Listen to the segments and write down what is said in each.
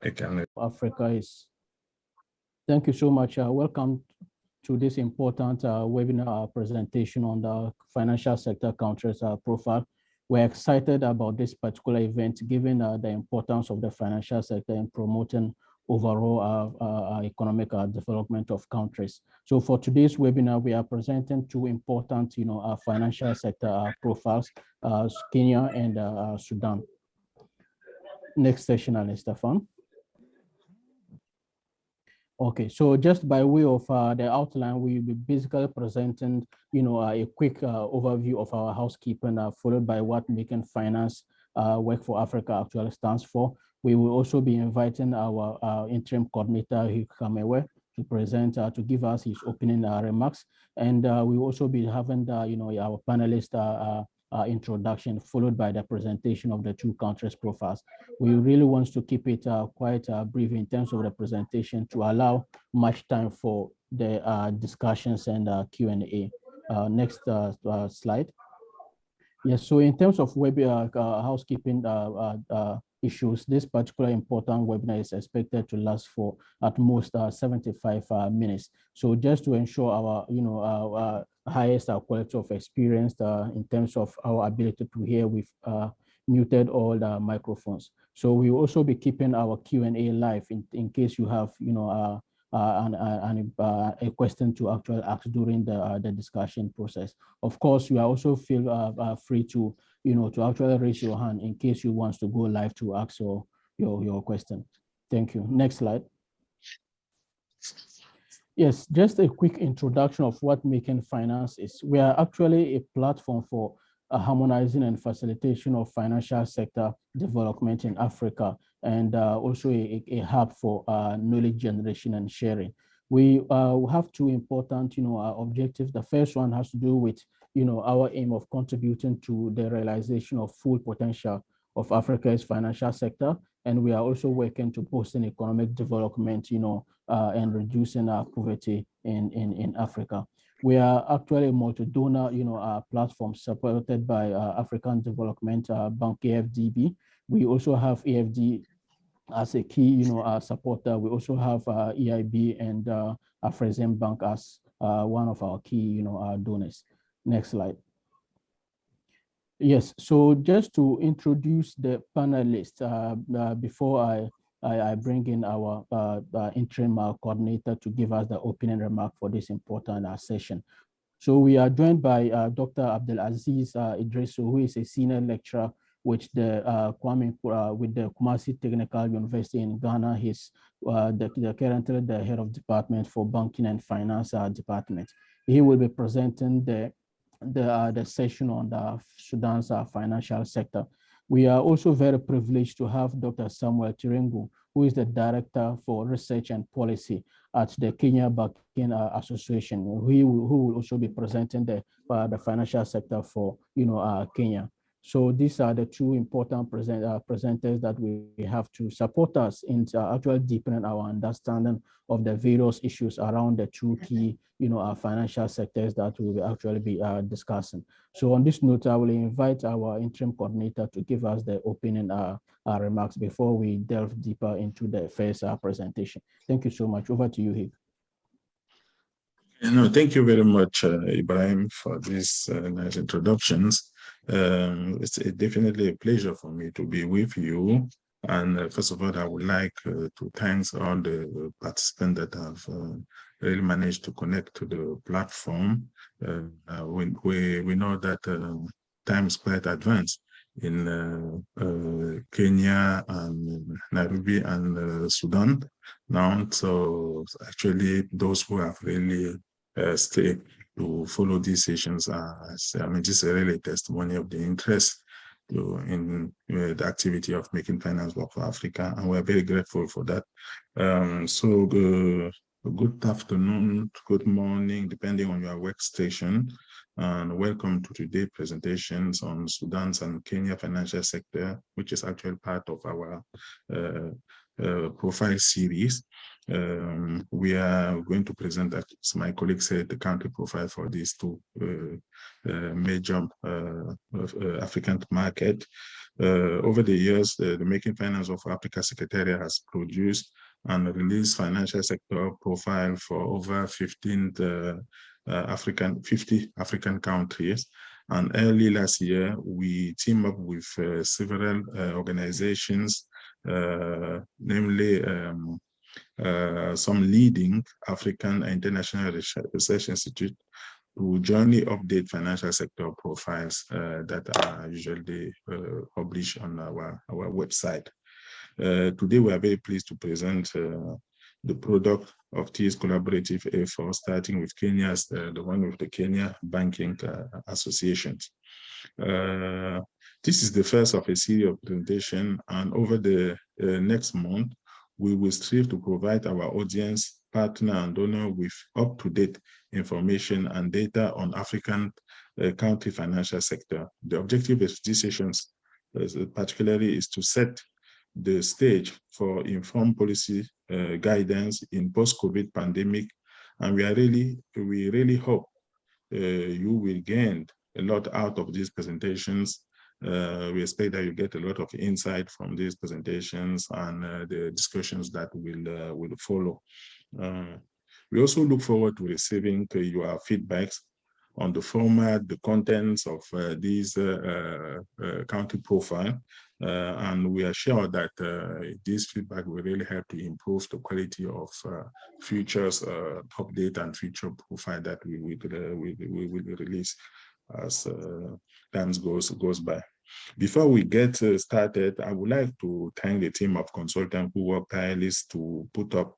Africa is. Thank you so much. Welcome to this important webinar presentation on the financial sector countries profile. We're excited about this particular event, given the importance of the financial sector in promoting overall economic development of countries. So for today's webinar, we are presenting two important, financial sector profiles, Kenya and Sudan. Next session, Stefan. Okay, so just by way of the outline, we will be basically presenting, a quick overview of our housekeeping, followed by what Making Finance Work for Africa actually stands for. We will also be inviting our interim coordinator, Hugh Kamewe, to present, to give us his opening remarks. And we will also be having, our panelist introduction, followed by the presentation of the two countries profiles. We really want to keep it quite brief in terms of the presentation to allow much time for the discussions and Q&A. Next slide. Yes, so in terms of housekeeping issues, this particular important webinar is expected to last for at most 75 minutes. So just to ensure our highest quality of experience in terms of our ability to hear, we've muted all the microphones. So we will also be keeping our Q&A live in case you have a question to actually ask during the discussion process. Of course, you are also feel free to to actually raise your hand in case you want to go live to ask your question. Thank you. Next slide. Yes, just a quick introduction of what Making Finance is. We are actually a platform for harmonizing and facilitation of financial sector development in Africa, and also a hub for knowledge generation and sharing. We have two important, objectives. The first one has to do with, our aim of contributing to the realization of full potential of Africa's financial sector, and we are also working to boosting economic development, and reducing poverty in Africa. We are actually a multi-donor, platform supported by African Development Bank, AFDB. We also have AFD as a key, supporter. We also have EIB and Afrexim Bank as one of our key, donors. Next slide. Yes, so just to introduce the panelists before I bring in our interim coordinator to give us the opening remark for this important session. So we are joined by Dr. Abdelaziz Idrisu, who is a senior lecturer with the Kumasi Technical University in Ghana. He's currently the head of department for banking and finance department. He will be presenting the session on the Sudan's financial sector. We are also very privileged to have Dr. Samuel Tirengu, who is the Director for Research and Policy at the Kenyan Banking Association, who will also be presenting the financial sector for Kenya. So these are the two important presenters that we have to support us in actually deepening our understanding of the various issues around the two key our financial sectors that we will actually be discussing. So on this note, I will invite our interim coordinator to give us the opening remarks before we delve deeper into the first presentation. Thank you so much. Over to you, Hig. Thank you very much, Ibrahim, for these nice introductions. It's definitely a pleasure for me to be with you. And first of all, I would like to thank all the participants that have really managed to connect to the platform. We know that time is quite advanced in Kenya and Namibia and Sudan now. So actually, those who have really stayed to follow these sessions this is really a testimony of the interest in the activity of Making Finance Work for Africa, and we're very grateful for that. Good afternoon, good morning, depending on your workstation, and welcome to today's presentations on Sudan's and Kenya financial sector, which is actually part of our profile series. We are going to present, as my colleague said, the country profile for these two major African market. Over the years, the Making Finance of Africa Secretariat has produced and released financial sector profile for over 50 African countries. And early last year, we teamed up with several organizations, namely some leading African international research institute, to jointly update financial sector profiles that are usually published on our website. Today, we are very pleased to present the product of this collaborative effort, starting with Kenya's, the one with the Kenya Banking Association. This is the first of a series of presentations, and over the next month, we will strive to provide our audience, partner, and donor with up-to-date information and data on African country financial sector. The objective of these sessions, particularly, is to set the stage for informed policy guidance in post-COVID pandemic, and we really hope you will gain a lot out of these presentations. We expect that you get a lot of insight from these presentations and the discussions that will follow. We also look forward to receiving your feedbacks on the format, the contents of these country profile, and we are sure that this feedback will really help to improve the quality of futures update and future profile that we will release as time goes by. Before we get started, I would like to thank the team of consultants who worked tirelessly to put up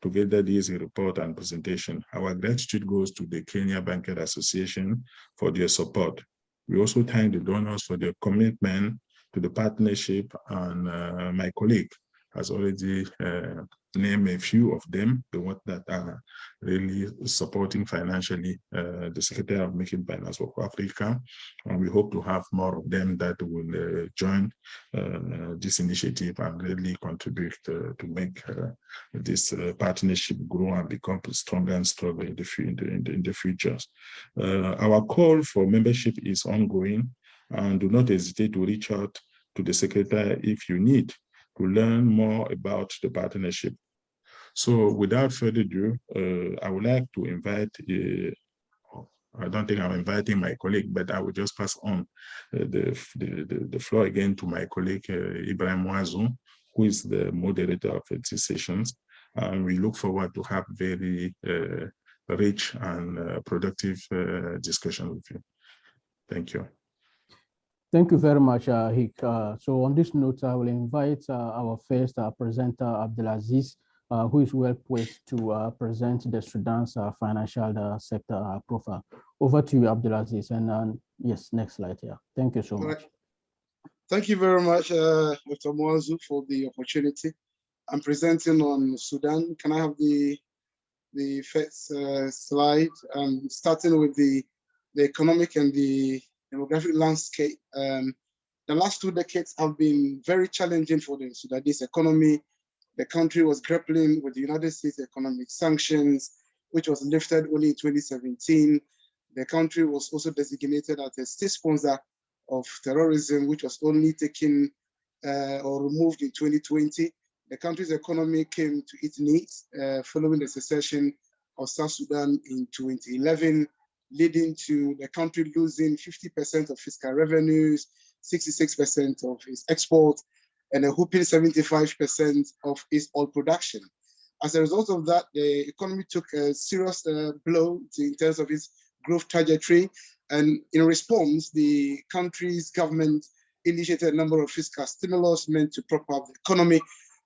together this report and presentation. Our gratitude goes to the Kenyan Banking Association for their support. We also thank the donors for their commitment to the partnership, and my colleague has already named a few of them, the ones that are really supporting financially the Secretary of Making Finance of Africa. And we hope to have more of them that will join this initiative and really contribute to make this partnership grow and become stronger and stronger in the future. Our call for membership is ongoing, and do not hesitate to reach out to the Secretary if you need to learn more about the partnership. So without further ado, I would like to invite, I don't think I'm inviting my colleague, but I will just pass on the floor again to my colleague, Ibrahim Wazu, who is the moderator of these sessions. And we look forward to have very rich and productive discussion with you. Thank you. Thank you very much, Hik. So on this note, I will invite our first presenter, Abdelaziz, who is well placed to present the Sudan's financial sector profile. Over to you, Abdelaziz. And yes, next slide here. Thank you so much. Right. Thank you very much, Dr. Mwazu, for the opportunity. I'm presenting on Sudan. Can I have the first slide? Starting with the economic and the demographic landscape. The last 2 decades have been very challenging for the Sudanese economy. The country was grappling with the United States economic sanctions, which was lifted only in 2017. The country was also designated as a state sponsor of terrorism, which was only taken or removed in 2020. The country's economy came to its knees following the secession of South Sudan in 2011, leading to the country losing 50% of fiscal revenues, 66% of its exports, and a whopping 75% of its oil production. As a result of that, the economy took a serious blow in terms of its growth trajectory. And in response, the country's government initiated a number of fiscal stimulus meant to prop up the economy.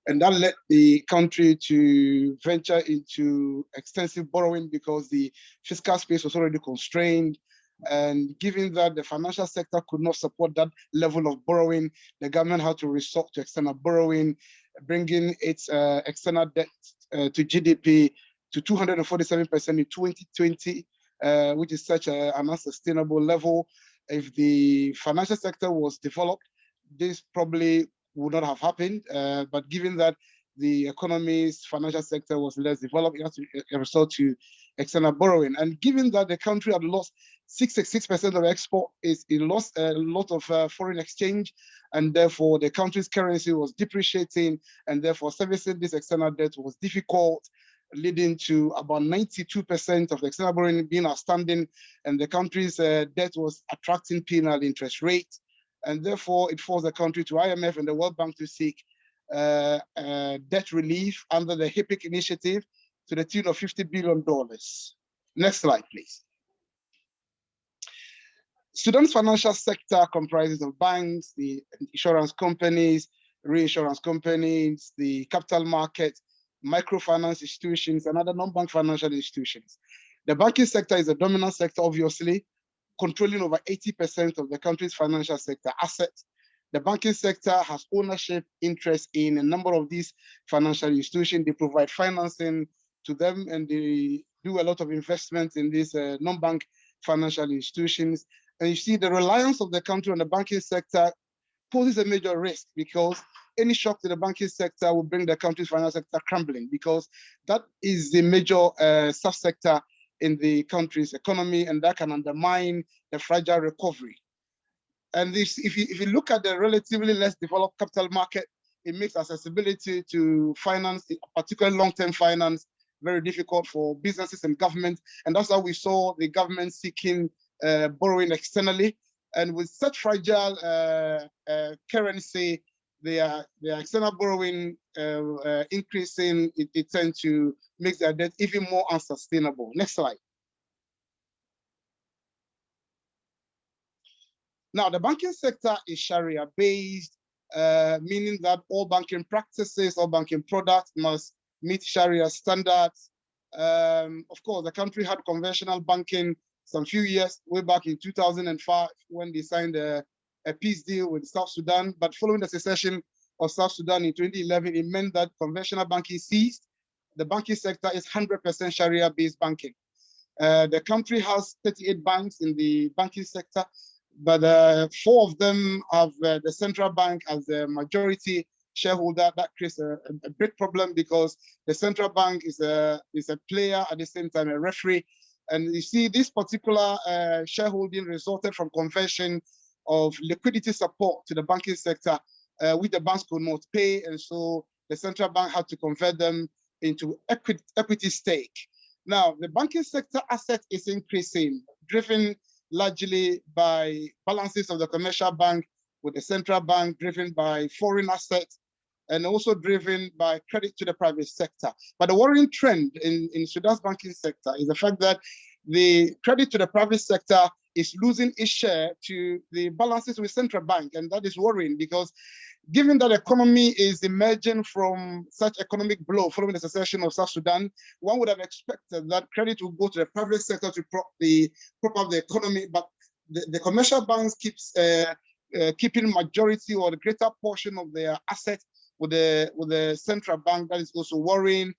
And that led the country to venture into extensive borrowing because the fiscal space was already constrained. And given that the financial sector could not support that level of borrowing, the government had to resort to external borrowing, bringing its external debt to GDP to 247% in 2020, which is such an unsustainable level. If the financial sector was developed, this probably would not have happened. But given that the economy's financial sector was less developed. It had to resort to external borrowing. And given that the country had lost 66% of export, it lost a lot of foreign exchange, and therefore the country's currency was depreciating, and therefore servicing this external debt was difficult, leading to about 92% of the external borrowing being outstanding, and the country's debt was attracting penal interest rates. And therefore, it forced the country to IMF and the World Bank to seek debt relief under the HIPC initiative to the tune of $50 billion. Next slide, please. Sudan's financial sector comprises of banks, the insurance companies, reinsurance companies, the capital market, microfinance institutions, and other non-bank financial institutions. The banking sector is a dominant sector, obviously, controlling over 80% of the country's financial sector assets. The banking sector has ownership interest in a number of these financial institutions. They provide financing to them, and they do a lot of investment in these non-bank financial institutions. And you see the reliance of the country on the banking sector poses a major risk, because any shock to the banking sector will bring the country's financial sector crumbling, because that is the major subsector in the country's economy, and that can undermine the fragile recovery. And this, if you look at the relatively less developed capital market, it makes accessibility to finance, particularly long-term finance, very difficult for businesses and government. And that's how we saw the government seeking borrowing externally. And with such fragile currency, the external borrowing increasing, it tends to make their debt even more unsustainable. Next slide. Now, the banking sector is Sharia-based, meaning that all banking practices, all banking products must meet Sharia standards. Of course, the country had conventional banking some few years, way back in 2005, when they signed a peace deal with South Sudan. But following the secession of South Sudan in 2011, it meant that conventional banking ceased. The banking sector is 100% Sharia-based banking. The country has 38 banks in the banking sector, but 4 of them have the central bank as the majority shareholder. That creates a big problem, because the central bank is a player, at the same time a referee. And you see, this particular shareholding resulted from conversion of liquidity support to the banking sector, which the banks could not pay, and so the central bank had to convert them into equity stake. Now, the banking sector asset is increasing, driven largely by balances of the commercial bank with the central bank, driven by foreign assets, and also driven by credit to the private sector. But the worrying trend in Sudan's banking sector is the fact that the credit to the private sector is losing its share to the balances with central bank, and that is worrying, because given that the economy is emerging from such economic blow following the secession of South Sudan, one would have expected that credit would go to the private sector to prop up the economy, but the commercial banks keeps keeping majority or the greater portion of their assets with the central bank. That is also worrying,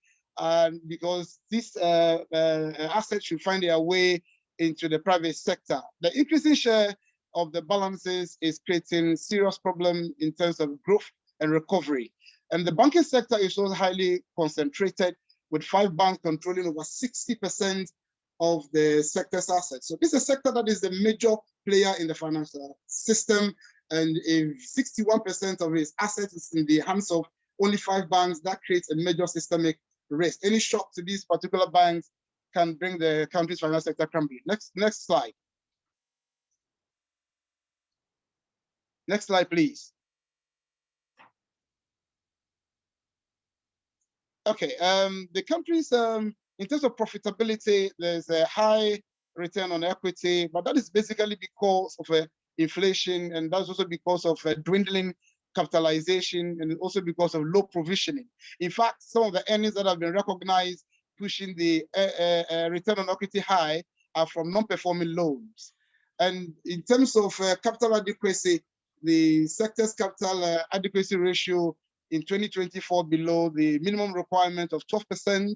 because these assets should find their way into the private sector. The increasing share of the balances is creating serious problem in terms of growth and recovery. And the banking sector is also highly concentrated, with 5 banks controlling over 60% of the sector's assets. So this is a sector that is the major player in the financial system. And if 61% of its assets is in the hands of only 5 banks, that creates a major systemic risk. Any shock to these particular banks can bring the country's financial sector crumbling. Next slide. Next slide, please. Okay, the country's, in terms of profitability, there's a high return on equity, but that is basically because of inflation, and that's also because of dwindling capitalization, and also because of low provisioning. In fact, some of the earnings that have been recognized pushing the return on equity high are from non-performing loans. And in terms of capital adequacy, the sector's capital adequacy ratio in 2024 below the minimum requirement of 12%.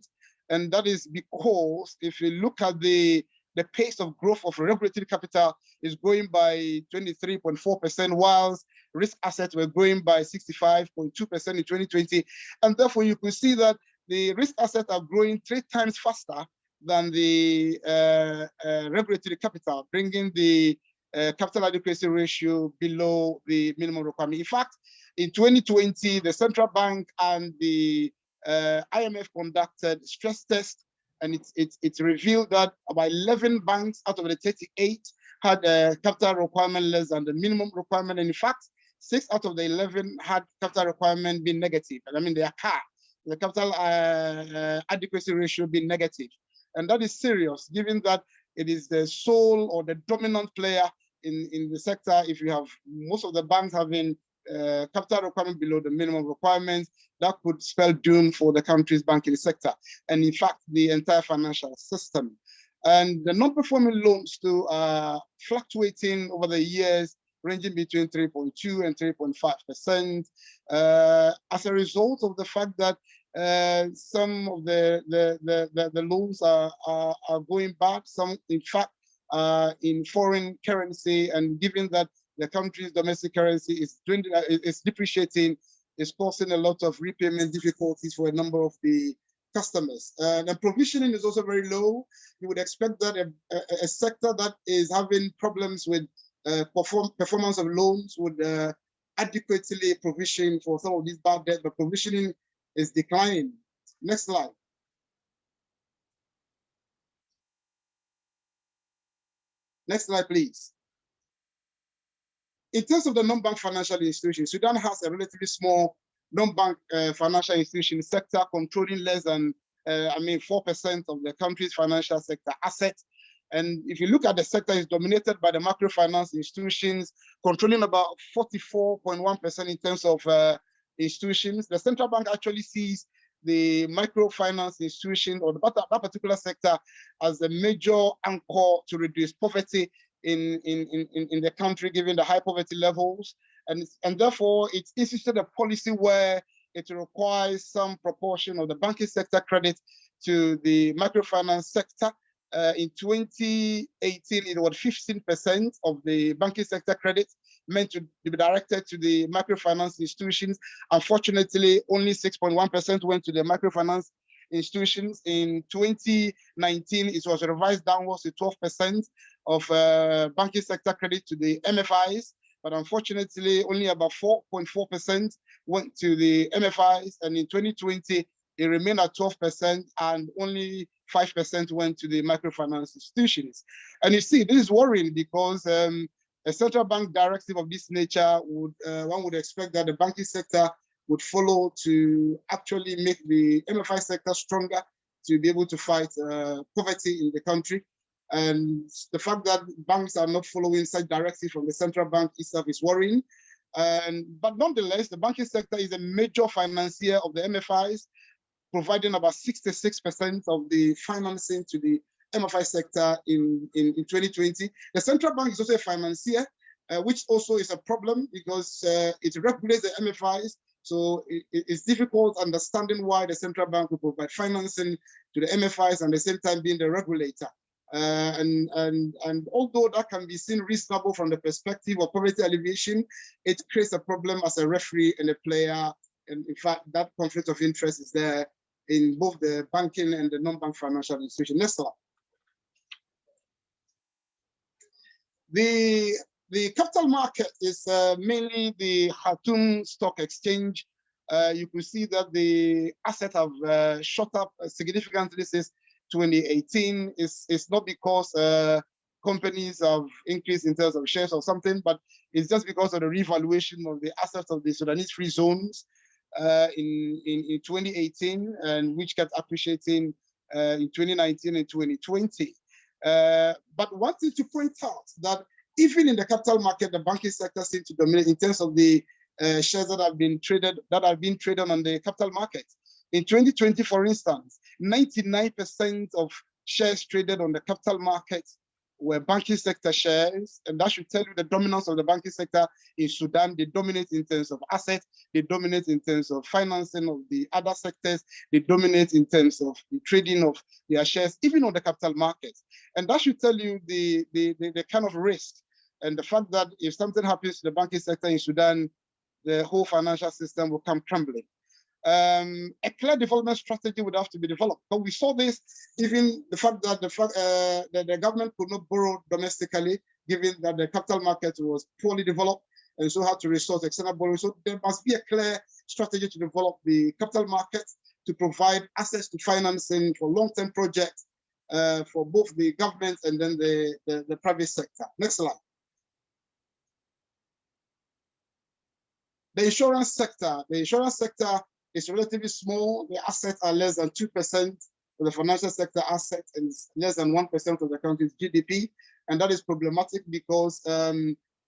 And that is because if you look at the the pace of growth of regulatory capital is growing by 23.4%, whilst risk assets were growing by 65.2% in 2020. And therefore, you can see that the risk assets are growing 3 times faster than the regulatory capital, bringing the capital adequacy ratio below the minimum requirement. In fact, in 2020, the central bank and the IMF conducted stress tests, and it revealed that about 11 banks out of the 38 had a capital requirement less than the minimum requirement. And in fact, 6 out of the 11 had capital requirement being negative. I mean, their CAR, the capital adequacy ratio being negative. And that is serious, given that it is the sole or the dominant player in the sector. If you have most of the banks having capital requirement below the minimum requirements, that could spell doom for the country's banking sector, and in fact, the entire financial system. And the non-performing loans too are fluctuating over the years, ranging between 3.2 and 3.5%, as a result of the fact that some of the loans are going bad. Some, in fact, in foreign currency, and given that the country's domestic currency is depreciating, is causing a lot of repayment difficulties for a number of the customers. The provisioning is also very low. You would expect that a sector that is having problems with performance of loans would adequately provision for some of these bad debts, but provisioning is declining. Next slide. Next slide, please. In terms of the non-bank financial institutions, Sudan has a relatively small non-bank financial institution sector, controlling less than 4% of the country's financial sector assets. And if you look at the sector, it's dominated by the microfinance institutions, controlling about 44.1% in terms of institutions. The central bank actually sees the microfinance institution or that particular sector as a major anchor to reduce poverty in the country, given the high poverty levels. And therefore, it's instituted a policy where it requires some proportion of the banking sector credit to the microfinance sector. In 2018, it was 15% of the banking sector credit meant to be directed to the microfinance institutions. Unfortunately, only 6.1% went to the microfinance institutions. In 2019, it was revised downwards to 12% of banking sector credit to the MFIs. But unfortunately, only about 4.4% went to the MFIs. And in 2020, it remained at 12%, and only 5% went to the microfinance institutions. And you see, this is worrying because a central bank directive of this nature would, one would expect that the banking sector would follow to actually make the MFI sector stronger to be able to fight poverty in the country. And the fact that banks are not following such directive from the central bank itself is worrying. But nonetheless, the banking sector is a major financier of the MFIs, providing about 66% of the financing to the MFI sector in 2020. The central bank is also a financier, which also is a problem because it regulates the MFIs. So it's difficult understanding why the central bank will provide financing to the MFIs and at the same time being the regulator. And although that can be seen reasonable from the perspective of poverty alleviation, it creates a problem as a referee and a player. And in fact, that conflict of interest is there in both the banking and the non-bank financial institution. Next slide. The capital market is mainly the Khartoum Stock Exchange. You can see that the assets have shot up significantly since 2018. It's not because companies have increased in terms of shares or something, but it's just because of the revaluation of the assets of the Sudanese free zones in 2018, and which kept appreciating in 2019 and 2020. But one thing to point out that even in the capital market, the banking sector seems to dominate in terms of the shares that have been traded on the capital market. In 2020, for instance, 99% of shares traded on the capital market were banking sector shares, and that should tell you the dominance of the banking sector in Sudan. They dominate in terms of assets, they dominate in terms of financing of the other sectors, they dominate in terms of the trading of their shares, even on the capital markets. And that should tell you the kind of risk and the fact that if something happens to the banking sector in Sudan, the whole financial system will come crumbling. A clear development strategy would have to be developed. But we saw this, even the fact that the government could not borrow domestically, given that the capital market was poorly developed, and so had to resort to external borrowing. So there must be a clear strategy to develop the capital market to provide access to financing for long-term projects for both the government and then the private sector. Next slide. The insurance sector. The insurance sector is relatively small. The assets are less than 2% of the financial sector assets and less than 1% of the country's GDP. And that is problematic because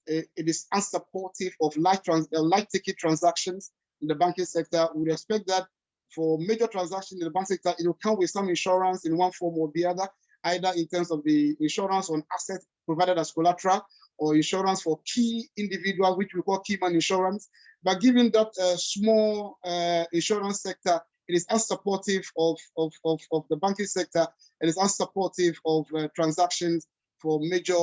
it is unsupportive of light ticket transactions in the banking sector. We would expect that for major transactions in the banking sector, it will come with some insurance in one form or the other, either in terms of the insurance on assets provided as collateral or insurance for key individuals, which we call key man insurance. But given that small insurance sector, it is unsupportive of the banking sector. It is unsupportive of transactions for major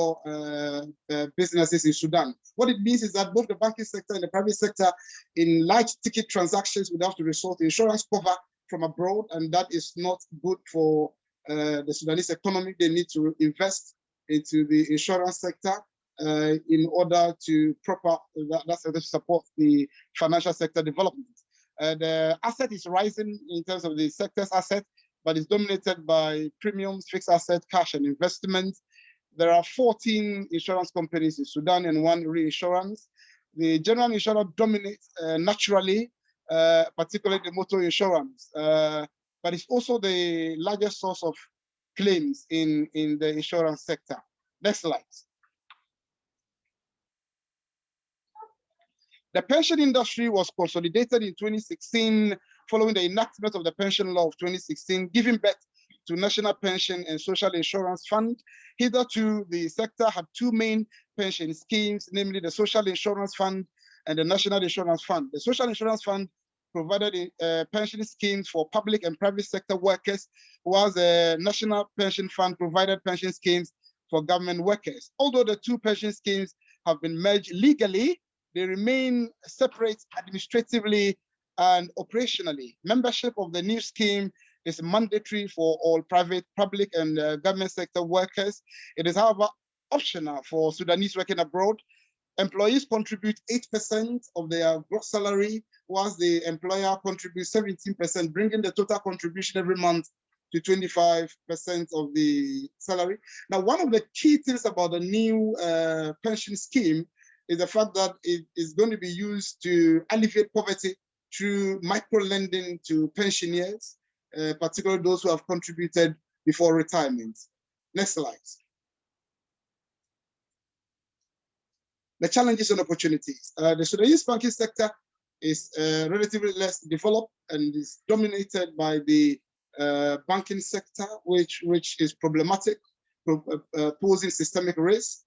businesses in Sudan. What it means is that both the banking sector and the private sector in large ticket transactions would have to resort to insurance cover from abroad, and that is not good for the Sudanese economy. They need to invest into the insurance sector in order to support the financial sector development. The asset is rising in terms of the sector's asset, but it's dominated by premiums, fixed asset, cash, and investment. There are 14 insurance companies in Sudan and 1 reinsurance. The general insurer dominates naturally, particularly the motor insurance, but it's also the largest source of claims in the insurance sector. Next slide. The pension industry was consolidated in 2016 following the enactment of the pension law of 2016, giving birth to National Pension and Social Insurance Fund. Hitherto, the sector had 2 main pension schemes, namely the Social Insurance Fund and the National Insurance Fund. The Social Insurance Fund provided pension schemes for public and private sector workers, while the National Pension Fund provided pension schemes for government workers. Although the 2 pension schemes have been merged legally, they remain separate administratively and operationally. Membership of the new scheme is mandatory for all private, public, and government sector workers. It is, however, optional for Sudanese working abroad. Employees contribute 8% of their gross salary, whilst the employer contributes 17%, bringing the total contribution every month to 25% of the salary. Now, one of the key things about the new pension scheme is the fact that it is going to be used to alleviate poverty through micro-lending to pensioners, particularly those who have contributed before retirement. Next slide. The challenges and opportunities. The Sudanese banking sector is relatively less developed and is dominated by the banking sector, which is problematic, posing systemic risk.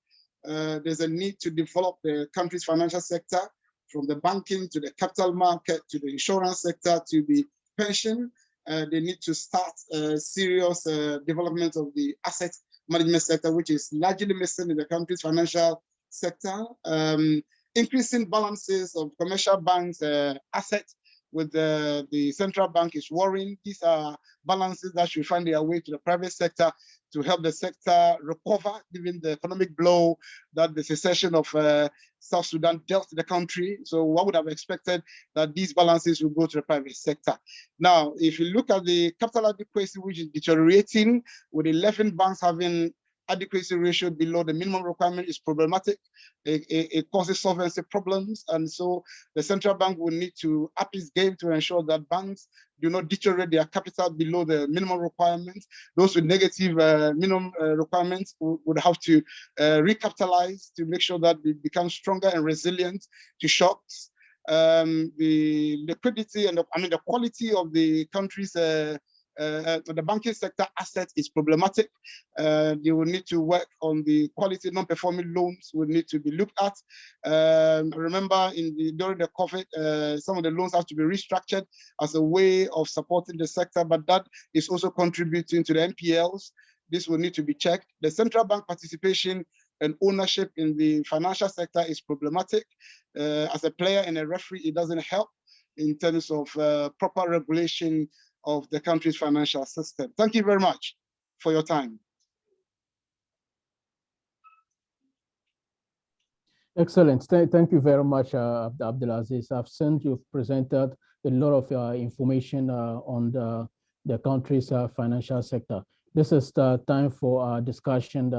There's a need to develop the country's financial sector, from the banking to the capital market to the insurance sector to the pension. They need to start serious development of the asset management sector, which is largely missing in the country's financial sector. Increasing balances of commercial banks' assets with the central bank is worrying. These are balances that should find their way to the private sector to help the sector recover, given the economic blow that the secession of South Sudan dealt to the country. So one would have expected that these balances will go to the private sector. Now, if you look at the capital adequacy, which is deteriorating, with 11 banks having adequacy ratio below the minimum requirement, is problematic. It causes solvency problems. And so the central bank will need to up its game to ensure that banks do not deteriorate their capital below the minimum requirements. Those with negative minimum requirements would have to recapitalize to make sure that they become stronger and resilient to shocks. The liquidity and the quality of the country's the banking sector asset is problematic. They will need to work on the quality. Non-performing loans will need to be looked at. Remember, during the COVID, some of the loans have to be restructured as a way of supporting the sector, but that is also contributing to the NPLs. This will need to be checked. The central bank participation and ownership in the financial sector is problematic. As a player and a referee, it doesn't help in terms of proper regulation of the country's financial system. Thank you very much for your time. Excellent. Thank you very much, Abdulaziz. I've seen you've presented a lot of information on the country's financial sector. This is the time for our discussion,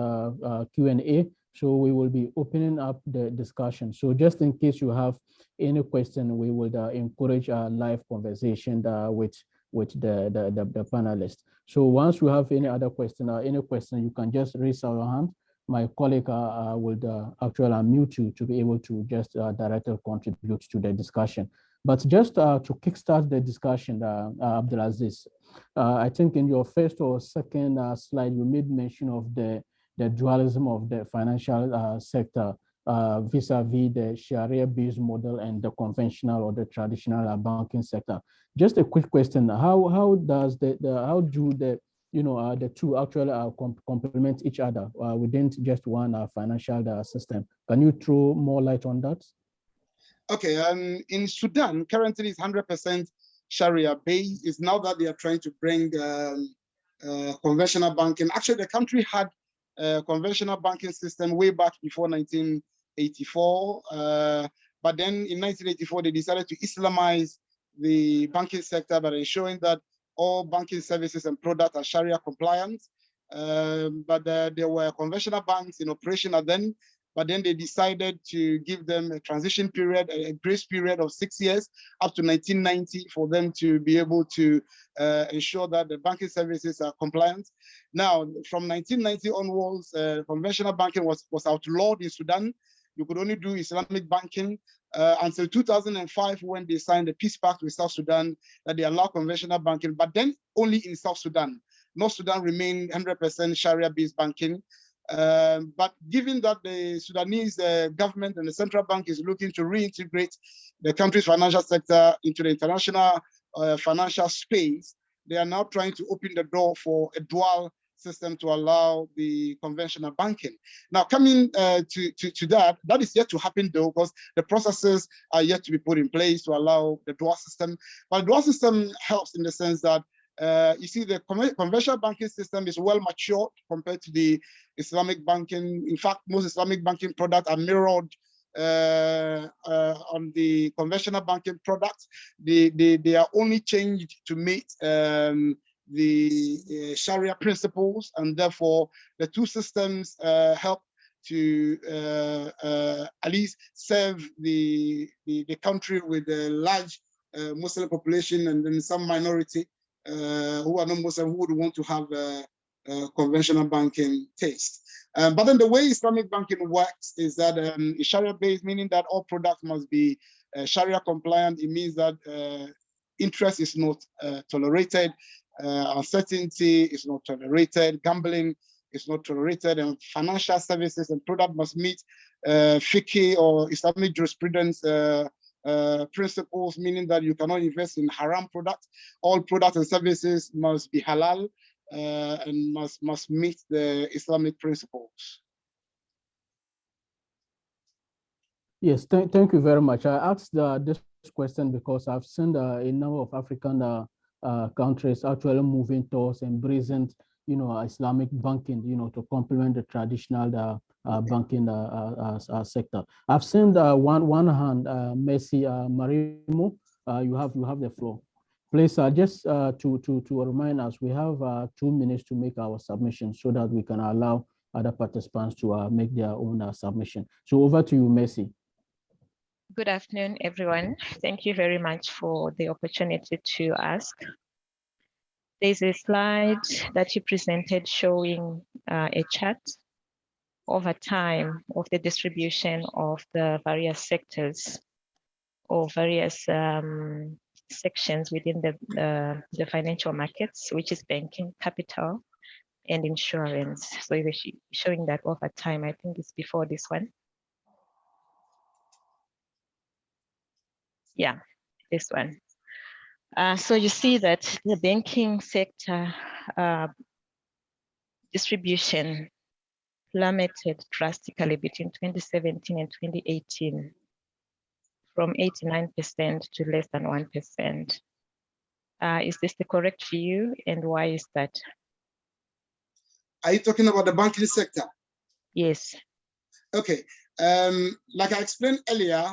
Q&A. So we will be opening up the discussion. So just in case you have any question, we would encourage a live conversation with the panelists. So once you have any other question or any question, you can just raise your hand. My colleague would actually unmute you to be able to just directly contribute to the discussion. But just to kickstart the discussion, Abdulaziz, I think in your first or second slide, you made mention of the dualism of the financial sector vis-a-vis the Sharia-based model and the conventional or the traditional banking sector. Just a quick question: how do the two actually complement each other within just one financial system? Can you throw more light on that? Okay, in Sudan, currently it's 100% Sharia based. It's now that they are trying to bring conventional banking. Actually, the country had a conventional banking system way back before 1984. But then in 1984, they decided to Islamize the banking sector by ensuring that all banking services and products are Sharia compliant. But there were conventional banks in operation then. But then they decided to give them a transition period, a grace period of 6 years, up to 1990, for them to be able to ensure that the banking services are compliant. Now, from 1990 onwards, conventional banking was outlawed in Sudan. You could only do Islamic banking until 2005, when they signed the peace pact with South Sudan, that they allow conventional banking, but then only in South Sudan. North Sudan remained 100% Sharia-based banking. But given that the Sudanese government and the central bank is looking to reintegrate the country's financial sector into the international financial space, they are now trying to open the door for a dual system to allow the conventional banking. Now, coming to that is yet to happen though, because the processes are yet to be put in place to allow the dual system. But the dual system helps in the sense that you see, the conventional banking system is well matured compared to the Islamic banking. In fact, most Islamic banking products are mirrored on the conventional banking products. They are only changed to meet the Sharia principles, and therefore the two systems help to at least serve the country with a large Muslim population and then some minority who are not Muslim, who would want to have a conventional banking taste. But then the way Islamic banking works is that it's Sharia-based, meaning that all products must be Sharia compliant. It means that interest is not tolerated, uncertainty is not tolerated, gambling is not tolerated, and financial services and product must meet fiqh or Islamic jurisprudence principles, meaning that you cannot invest in haram products. All products and services must be halal and must meet the Islamic principles. Yes, thank you very much. I asked this question because I've seen a number of African countries actually moving towards embracing, Islamic banking, to complement the traditional banking sector. I've seen one hand, Messi Marimo. You have the floor. Please, just to remind us, we have 2 minutes to make our submission so that we can allow other participants to make their own submission. So over to you, Messi. Good afternoon, everyone. Thank you very much for the opportunity to ask. There's a slide that you presented showing a chart over time of the distribution of the various sectors or various sections within the financial markets, which is banking, capital, and insurance. So it's showing that over time. I think it's before this one. Yeah, this one. So you see that the banking sector distribution plummeted drastically between 2017 and 2018, from 89% to less than 1%. Is this the correct view, and why is that? Are you talking about the banking sector? Yes. Okay. Like I explained earlier,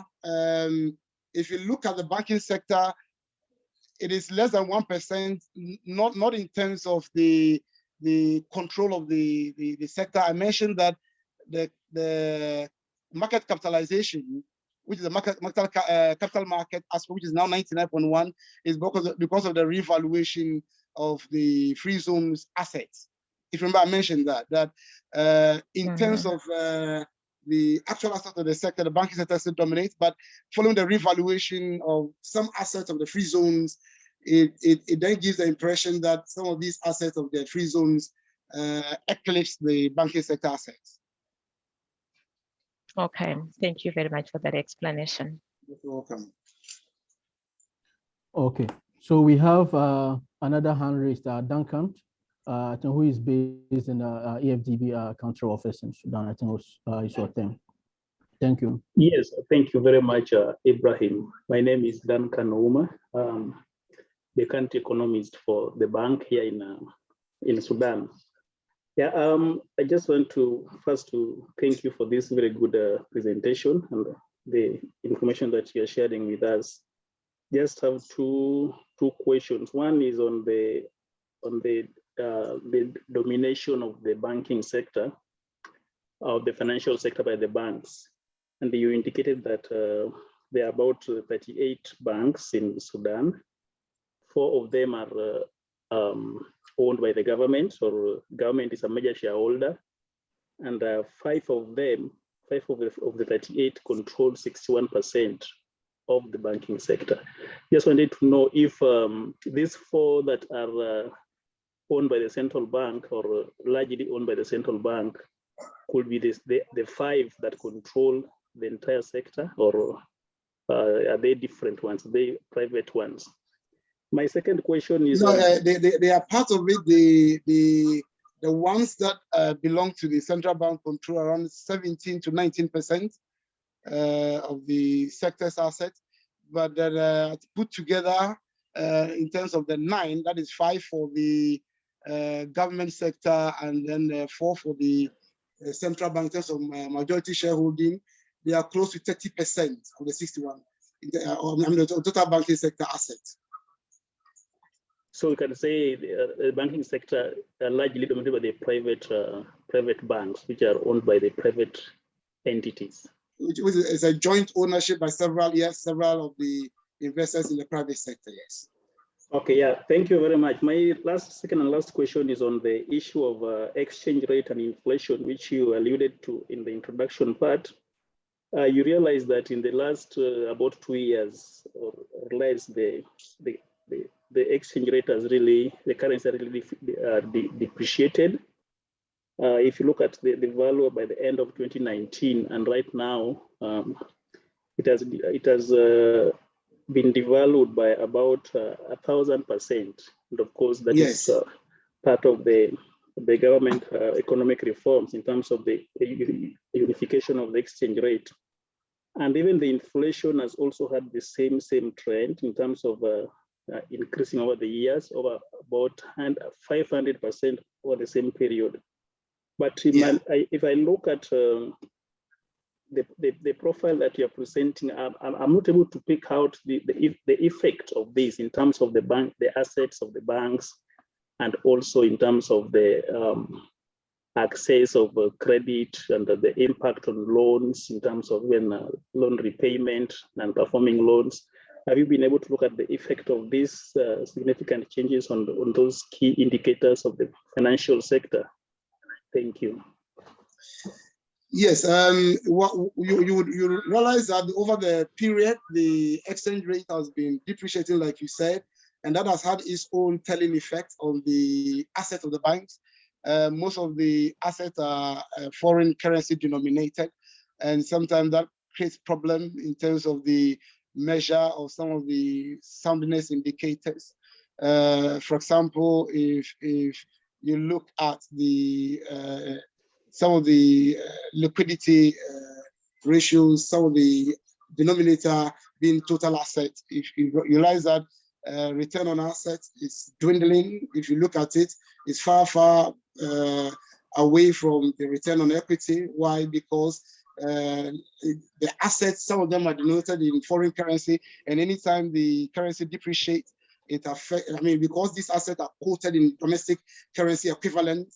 if you look at the banking sector, it is less than 1%, not in terms of the control of the sector. I mentioned that the market capitalization, which is the capital market aspect, which is now 99.1, is because of the revaluation of the free zones assets. If you remember, I mentioned that in terms of the actual assets of the sector, the banking sector still dominates, but following the revaluation of some assets of the free zones, it then gives the impression that some of these assets of the free zones eclipse the banking sector assets. Okay, thank you very much for that explanation. You're welcome. Okay, so we have another hand raised, Duncan, who is based in the EFDB country office in Sudan. I think it's your turn. Thank you. Yes, thank you very much, Ibrahim. My name is Duncan Ouma, the country economist for the bank here in Sudan. Yeah, I just want to first thank you for this very good presentation and the information that you are sharing with us. Just have two questions. One is on the domination of the banking sector, of the financial sector by the banks. And you indicated that there are about 38 banks in Sudan. 4 of them are owned by the government, or government is a major shareholder, and 5 of the 38 control 61% of the banking sector. Just wanted to know if these 4 that are owned by the central bank, or largely owned by the central bank, could be the 5 that control the entire sector, or are they different ones? Are they private ones? My second question is— No, they are part of it. The ones that belong to the central bank control around 17 to 19% of the sector's assets, but that put together in terms of the 9, that is 5 for the government sector, and then 4 for the central bank. In terms of majority shareholding, they are close to 30% of the 61, the total banking sector assets. So we can say the banking sector are largely dominated by the private banks, which are owned by the private entities. Which is a joint ownership by several of the investors in the private sector, yes. Okay, yeah, thank you very much. My second and last question is on the issue of exchange rate and inflation, which you alluded to in the introduction part. You realize that in the last about 2 years or less, the exchange rate has really, the currency has really depreciated. If you look at the value by the end of 2019 and right now, it has been devalued by about 1,000%. And of course, that is part of the government economic reforms in terms of the unification of the exchange rate. And even the inflation has also had the same trend in terms of increasing over the years, over about 500% over the same period. But if I look at the profile that you're presenting, I'm not able to pick out the effect of this in terms of the assets of the banks, and also in terms of the access of credit and the impact on loans in terms of when loan repayment and performing loans. Have you been able to look at the effect of these significant changes on those key indicators of the financial sector? Thank you. Yes, what you realize that over the period, the exchange rate has been depreciating, like you said, and that has had its own telling effect on the assets of the banks. Most of the assets are foreign currency denominated, and sometimes that creates problem in terms of the measure of some of the soundness indicators. For example, if you look at the some of the liquidity ratios, some of the denominator being total assets. If you realize that return on assets is dwindling, if you look at it, it's far away from the return on equity. Why? Because the assets, some of them are denoted in foreign currency, and anytime the currency depreciates, it affects, I mean, because these assets are quoted in domestic currency equivalent,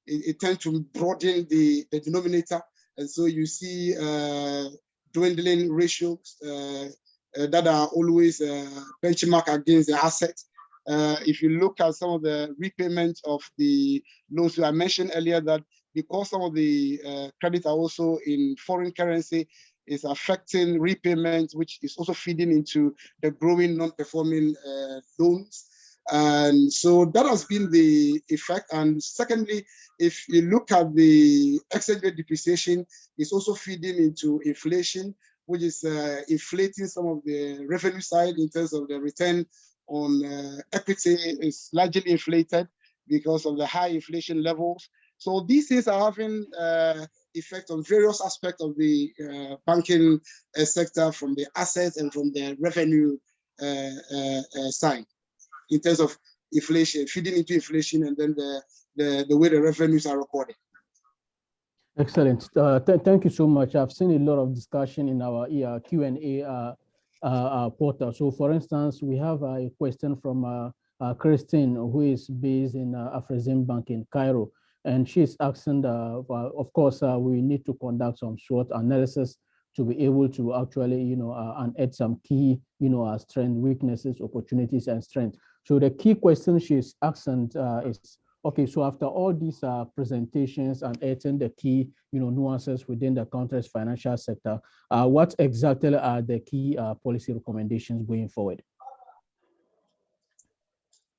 it tends to broaden the denominator. And so you see dwindling ratios that are always benchmarked against the assets. If you look at some of the repayment of the loans, I mentioned earlier that because some of the credits are also in foreign currency, is affecting repayment, which is also feeding into the growing non-performing loans. And so that has been the effect. And secondly, if you look at the exchange rate depreciation, it's also feeding into inflation, which is inflating some of the revenue side in terms of the return on equity is largely inflated because of the high inflation levels. So these things are having effect on various aspects of the banking sector, from the assets and from the revenue side, in terms of inflation, feeding into inflation, and then the way the revenues are recorded. Excellent. Thank you so much. I've seen a lot of discussion in our Q&A portal. So for instance, we have a question from Christine, who is based in Afrexim Bank in Cairo. And she's asking, of course, we need to conduct some SWOT analysis to be able to actually, unearth some key, strengths, weaknesses, opportunities, and strengths. So the key question she's asking is, okay, so after all these presentations and unearthing the key, nuances within the country's financial sector, what exactly are the key policy recommendations going forward?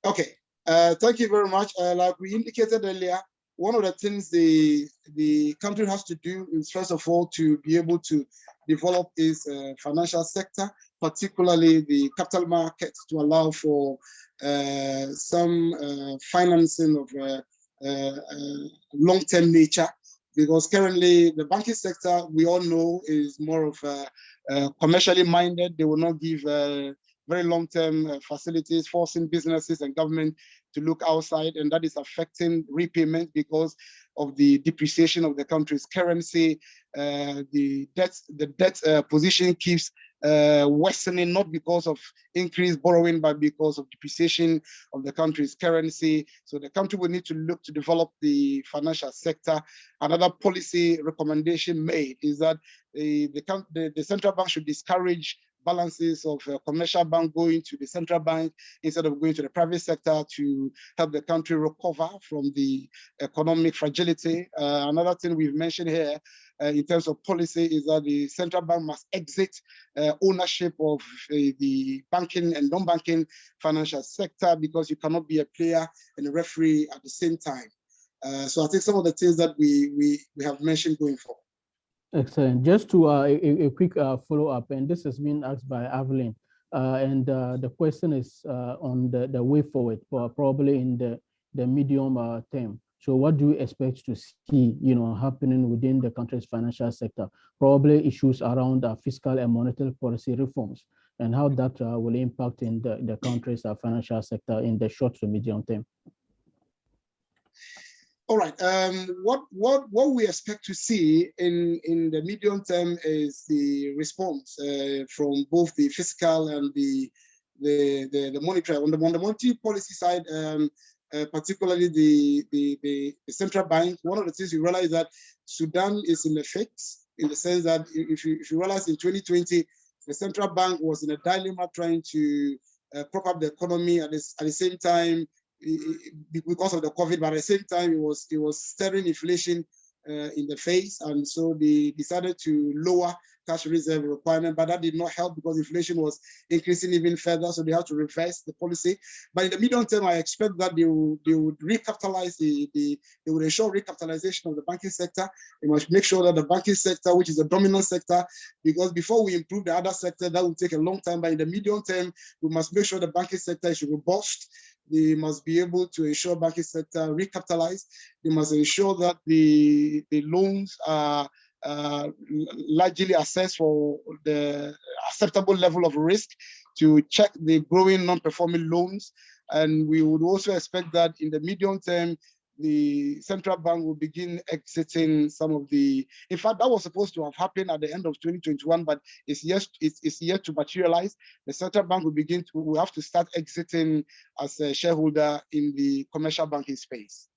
Okay, thank you very much. Like we indicated earlier, one of the things the country has to do is, first of all, to be able to develop its financial sector, particularly the capital markets, to allow for some financing of long-term nature. Because currently the banking sector, we all know, is more of commercially minded. They will not give very long-term facilities, forcing businesses and government to look outside, and that is affecting repayment because of the depreciation of the country's currency. The debt position keeps worsening, not because of increased borrowing, but because of depreciation of the country's currency. So the country will need to look to develop the financial sector. Another policy recommendation made is that the central bank should discourage balances of a commercial bank going to the central bank instead of going to the private sector to help the country recover from the economic fragility. Another thing we've mentioned here in terms of policy is that the central bank must exit ownership of the banking and non-banking financial sector, because you cannot be a player and a referee at the same time. So I think some of the things that we have mentioned going forward. Excellent. Just to a quick follow-up, and this has been asked by Evelyn, and the question is on the way forward, probably in the medium term. So what do you expect to see, happening within the country's financial sector? Probably issues around fiscal and monetary policy reforms, and how that will impact in the country's financial sector in the short to medium term. All right. What we expect to see in the medium term is the response from both the fiscal and the monetary. On the monetary policy side, particularly the central bank. One of the things you realize that Sudan is in a fix, in the sense that if you realize in 2020, the central bank was in a dilemma trying to prop up the economy at the same time, because of the COVID, but at the same time, it was stirring inflation in the face, and so they decided to lower cash reserve requirement, but that did not help because inflation was increasing even further, so they had to reverse the policy. But in the medium term, I expect that they would recapitalize they would ensure recapitalization of the banking sector. They must make sure that the banking sector, which is the dominant sector, because before we improve the other sector, that will take a long time, but in the medium term, we must make sure the banking sector is robust. They must be able to ensure banking sector recapitalize. They must ensure that the loans are largely assessed for the acceptable level of risk to check the growing non-performing loans. And we would also expect that in the medium term, the central bank will begin exiting some of the, in fact, that was supposed to have happened at the end of 2021, but it's yet to materialize. The central bank will have to start exiting as a shareholder in the commercial banking space.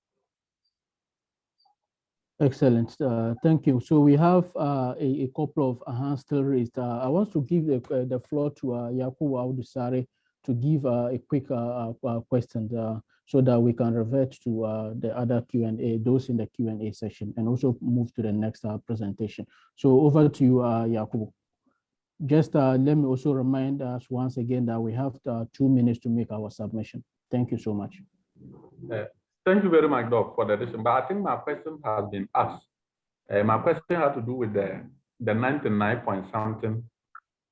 Excellent. Thank you. So we have a couple of hands still raised. I want to give the floor to Yakubu Audusare to give a quick question so that we can revert to the other Q&A, those in the Q&A session, and also move to the next presentation. So over to you, Yakubu. Just let me also remind us once again that we have 2 minutes to make our submission. Thank you so much. Thank you very much, Doc, for the addition. But I think my question has been asked. My question had to do with the 99 point something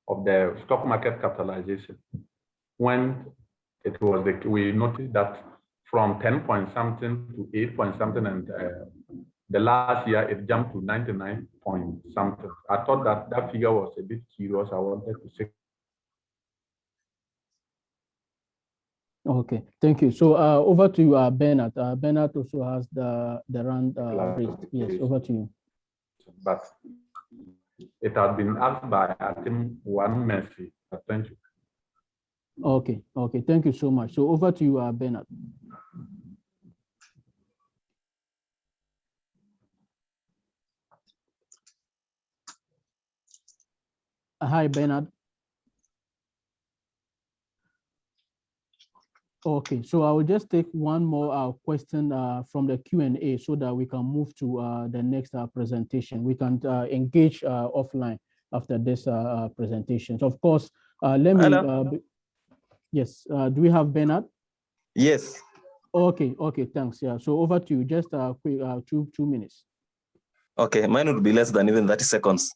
of the stock market capitalization. When it was we noticed that from 10 point something to 8 point something, and the last year it jumped to 99 point something. I thought that figure was a bit curious. I wanted to say. Okay, thank you. So over to you, Bernard. Bernard also has the hand raised. Yes, over to you. But it has been asked by, I think, one Mercy. Thank you. Okay, thank you so much. So over to you, Bernard. Hi, Bernard. Okay, so I will just take one more question from the Q&A so that we can move to the next presentation. We can engage offline after this presentation. So of course, let me, yes, do we have Bernard? Yes. Okay, thanks. Yeah, so over to you, just quick 2 minutes. Okay, mine would be less than even 30 seconds.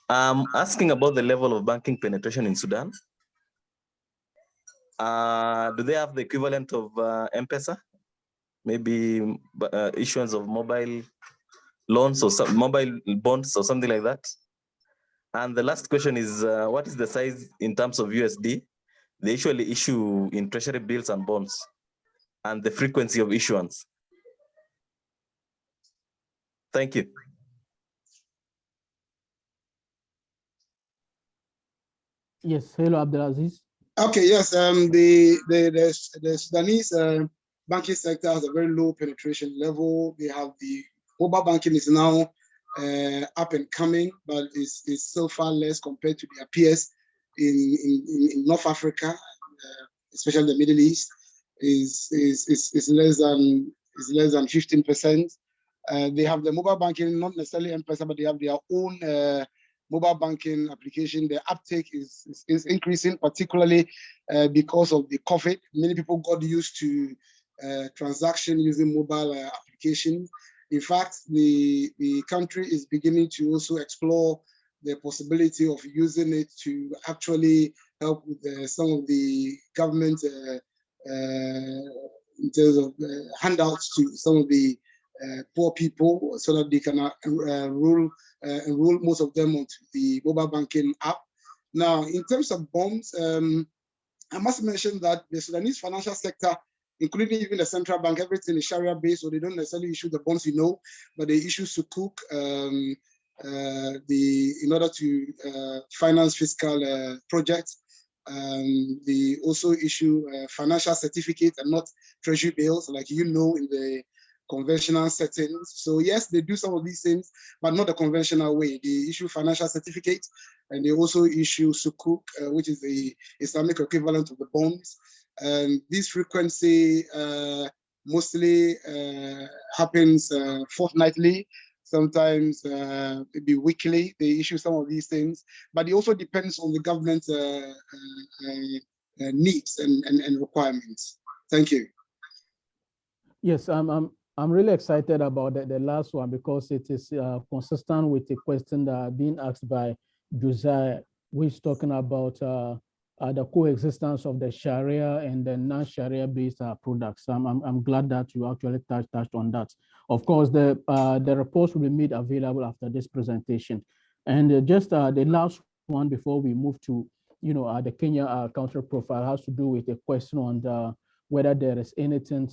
Asking about the level of banking penetration in Sudan. Do they have the equivalent of M-Pesa? Maybe issuance of mobile loans or some mobile bonds or something like that? And the last question is, what is the size in terms of USD they usually issue in treasury bills and bonds, and the frequency of issuance? Thank you. Yes, hello, Abdelaziz. Okay, yes, the Sudanese banking sector has a very low penetration level. They have the mobile banking is now up and coming, but it's so far less compared to their peers in North Africa, especially the Middle East, is less than 15%. They have the mobile banking, not necessarily M-Pesa, but they have their own mobile banking application. The uptake is increasing, particularly because of the COVID. Many people got used to transaction using mobile application. In fact, the country is beginning to also explore the possibility of using it to actually help with some of the government in terms of handouts to some of the poor people, so that they can enroll most of them onto the mobile banking app. Now, in terms of bonds, I must mention that the Sudanese financial sector, including even the central bank, everything is Sharia-based, so they don't necessarily issue the bonds, but they issue sukuk in order to finance fiscal projects. They also issue financial certificates and not treasury bills, like in the conventional settings. So yes, they do some of these things, but not the conventional way. They issue financial certificates, and they also issue sukuk, which is the Islamic equivalent of the bonds. And this frequency mostly happens fortnightly. sometimes maybe weekly, they issue some of these things, but it also depends on the government's needs and requirements. Thank you. Yes, I'm really excited about the last one because it is consistent with the question that being asked by Josiah, who is talking about the coexistence of the Sharia and the non-Sharia based products. I'm glad that you actually touched on that. Of course, the reports will be made available after this presentation. And just the last one before we move to, the Kenya country profile has to do with a question on whether there is anything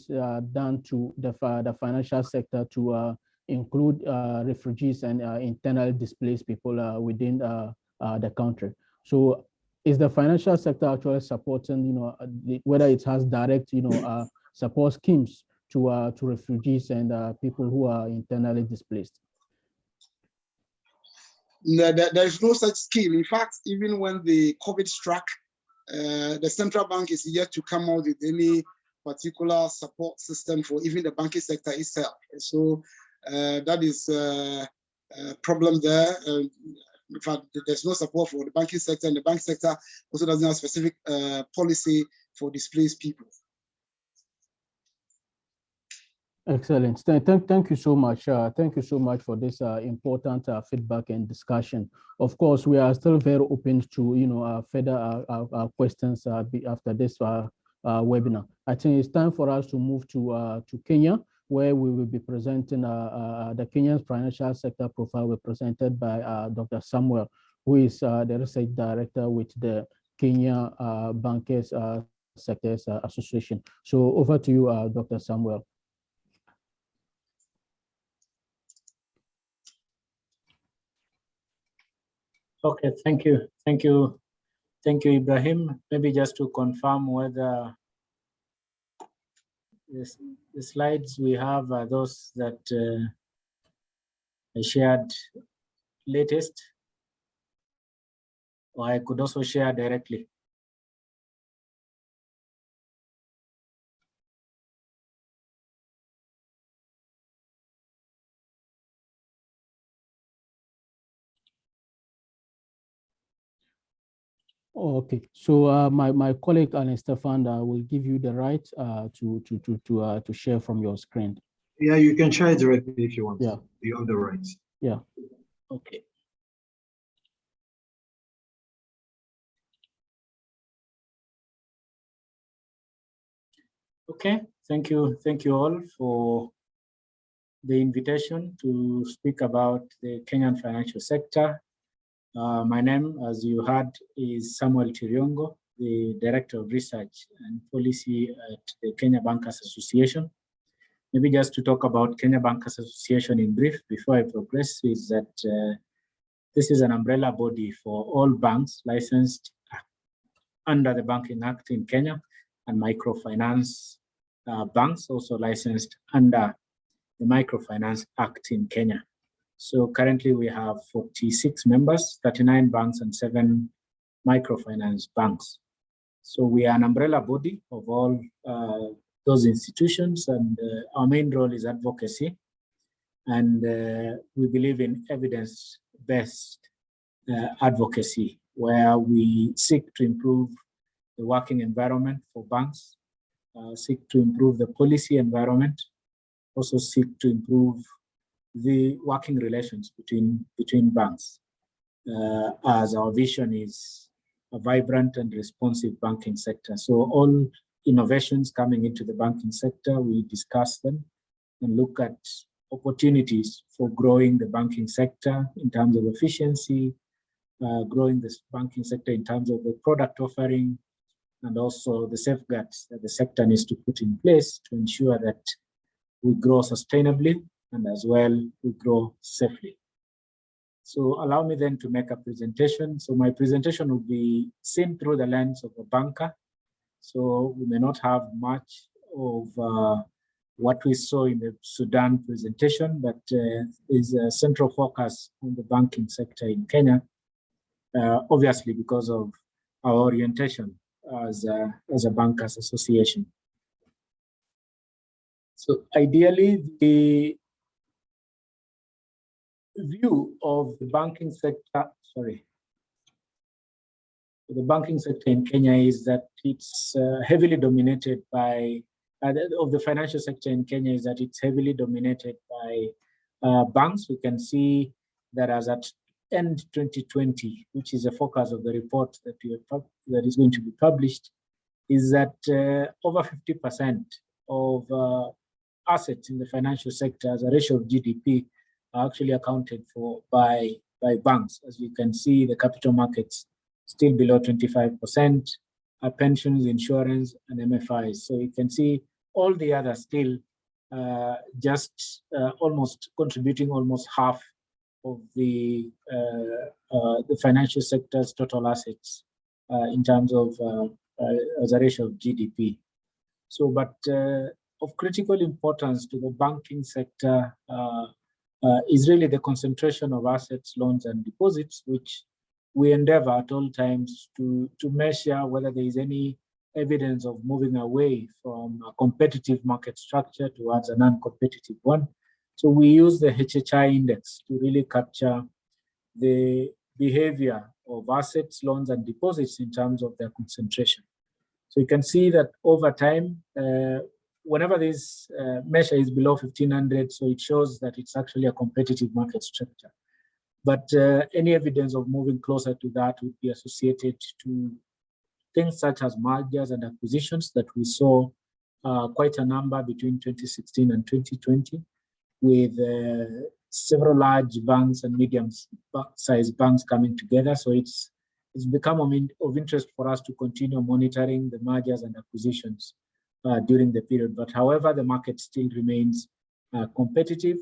done to the financial sector to include refugees and internally displaced people within the country. So is the financial sector actually supporting, whether it has direct, support schemes to refugees and people who are internally displaced? No, there's no such scheme. In fact, even when the COVID struck, the central bank is yet to come out with any particular support system for even the banking sector itself. So that is a problem there. In fact, there's no support for the banking sector, and the banking sector also doesn't have specific policy for displaced people. Excellent. Thank you so much. Thank you so much for this important feedback and discussion. Of course, we are still very open to further questions after this webinar. I think it's time for us to move to Kenya, where we will be presenting the Kenyan financial sector profile, will be presented by Dr. Samuel, who is the research director with the Kenya Bankers Sectors Association. So over to you, Dr. Samuel. Okay, thank you, Ibrahim. Maybe just to confirm whether the slides we have are those that I shared latest, or I could also share directly. Okay, so my colleague Alan Stefan will give you the right to share from your screen. Yeah, you can share directly if you want. Yeah, you have the rights. Yeah. Okay. Okay, thank you all for the invitation to speak about the Kenyan financial sector. My name, as you heard, is Samuel Chiriongo, the Director of Research and Policy at the Kenya Bankers Association. Maybe just to talk about Kenya Bankers Association in brief before I progress, is that this is an umbrella body for all banks licensed under the Banking Act in Kenya, and microfinance banks also licensed under the Microfinance Act in Kenya. So currently we have 46 members, 39 banks and 7 microfinance banks. So we are an umbrella body of all those institutions, and our main role is advocacy. And we believe in evidence-based advocacy, where we seek to improve the working environment for banks, seek to improve the policy environment, also seek to improve the working relations between banks, as our vision is a vibrant and responsive banking sector. So all innovations coming into the banking sector, we discuss them and look at opportunities for growing the banking sector in terms of efficiency, growing the banking sector in terms of the product offering, and also the safeguards that the sector needs to put in place to ensure that we grow sustainably and as well we grow safely. So allow me then to make a presentation. So my presentation will be seen through the lens of a banker. So we may not have much of what we saw in the Sudan presentation, but is a central focus on the banking sector in Kenya, obviously because of our orientation as a bankers association. So ideally, view of the banking sector, the banking sector in Kenya is that it's heavily dominated by, of the financial sector in Kenya is that it's heavily dominated by banks. We can see that as at end 2020, which is a focus of the report that that is going to be published, is that over 50% of assets in the financial sector as a ratio of GDP are actually accounted for by banks. As you can see, the capital markets still below 25%, pensions, insurance, and MFIs. So you can see all the others still just almost contributing almost half of the financial sector's total assets in terms of as a ratio of GDP. So, but of critical importance to the banking sector is really the concentration of assets, loans, and deposits, which we endeavor at all times to measure whether there is any evidence of moving away from a competitive market structure towards a non-competitive one. So we use the HHI index to really capture the behavior of assets, loans, and deposits in terms of their concentration. So you can see that over time, whenever this measure is below 1500, so it shows that it's actually a competitive market structure. But any evidence of moving closer to that would be associated to things such as mergers and acquisitions that we saw quite a number between 2016 and 2020, with several large banks and medium-sized banks coming together. So it's become of interest for us to continue monitoring the mergers and acquisitions during the period. But however, the market still remains competitive.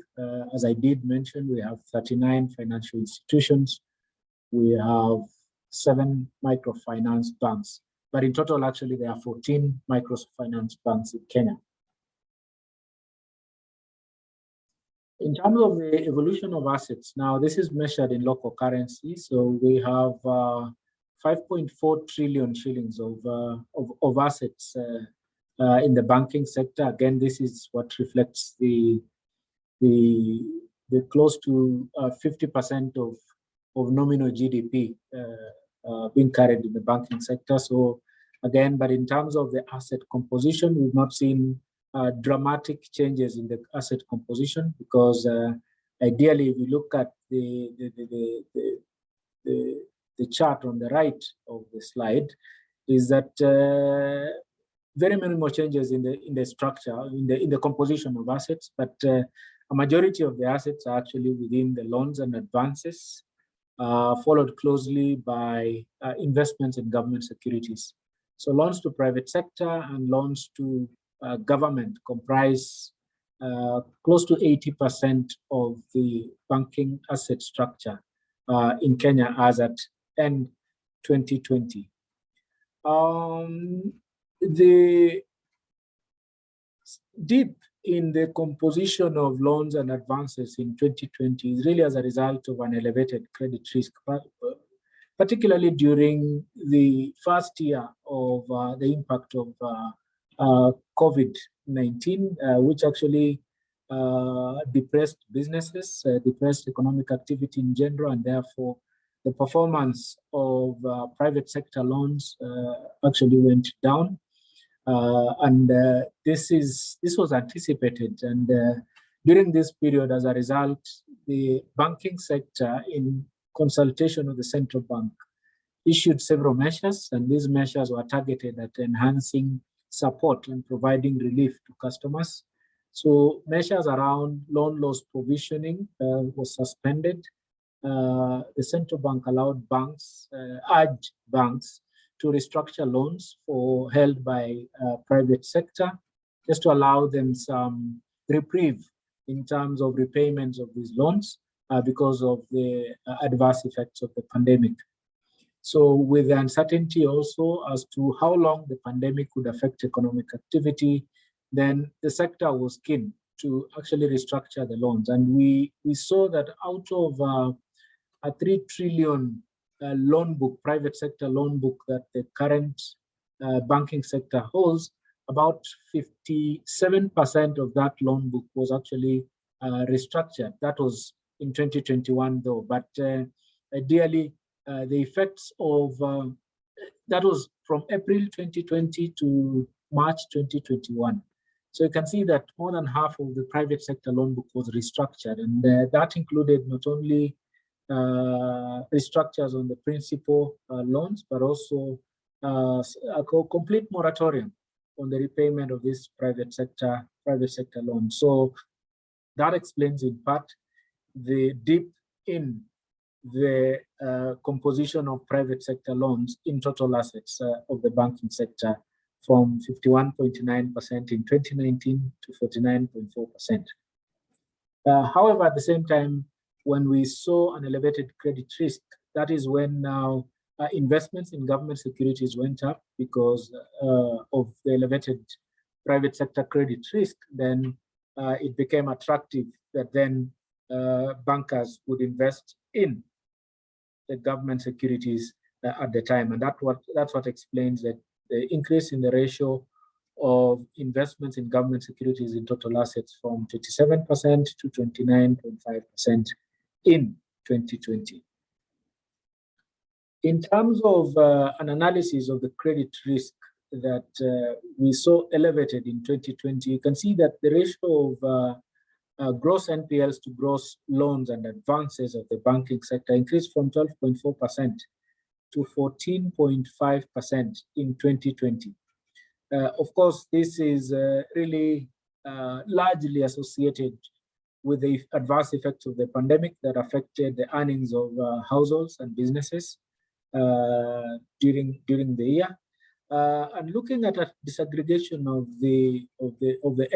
As I did mention, we have 39 financial institutions. We have 7 microfinance banks, but in total, actually, there are 14 microfinance banks in Kenya. In terms of the evolution of assets, now this is measured in local currency. So we have 5.4 trillion shillings of assets in the banking sector. Again, this is what reflects the close to 50% of nominal GDP being carried in the banking sector. So again, but in terms of the asset composition, we've not seen dramatic changes in the asset composition, because ideally, if you look at the chart on the right of the slide, is that very minimal changes in the structure, in the composition of assets, but a majority of the assets are actually within the loans and advances, followed closely by investments in government securities. So loans to private sector and loans to government comprise close to 80% of the banking asset structure in Kenya as at end 2020. The dip in the composition of loans and advances in 2020 is really as a result of an elevated credit risk, particularly during the first year of the impact of COVID-19, which actually depressed businesses, depressed economic activity in general, and therefore the performance of private sector loans actually went down. This was anticipated, and during this period, as a result, the banking sector, in consultation with the central bank, issued several measures, and these measures were targeted at enhancing support and providing relief to customers. So measures around loan loss provisioning was suspended. The central bank allowed banks, urged banks to restructure loans held by private sector, just to allow them some reprieve in terms of repayments of these loans because of the adverse effects of the pandemic. So with the uncertainty also as to how long the pandemic would affect economic activity, then the sector was keen to actually restructure the loans. And we saw that out of a 3 trillion loan book, private sector loan book that the current banking sector holds, about 57% of that loan book was actually restructured. That was in 2021 though, but ideally the effects of that was from April 2020 to March 2021. So you can see that more than half of the private sector loan book was restructured, and that included not only restructures on the principal loans, but also a complete moratorium on the repayment of this private sector loans. So that explains in part the dip in the composition of private sector loans in total assets of the banking sector, from 51.9% in 2019 to 49.4%. However, at the same time, when we saw an elevated credit risk, that is when now investments in government securities went up because of the elevated private sector credit risk. Then it became attractive that then bankers would invest in the government securities at the time, and that's what explains that the increase in the ratio of investments in government securities in total assets from 27% to 29.5% in 2020. In terms of an analysis of the credit risk that we saw elevated in 2020, you can see that the ratio of gross NPLs to gross loans and advances of the banking sector increased from 12.4% to 14.5% in 2020. Of course, this is really largely associated with the adverse effects of the pandemic that affected the earnings of households and businesses during the year. And looking at a disaggregation of the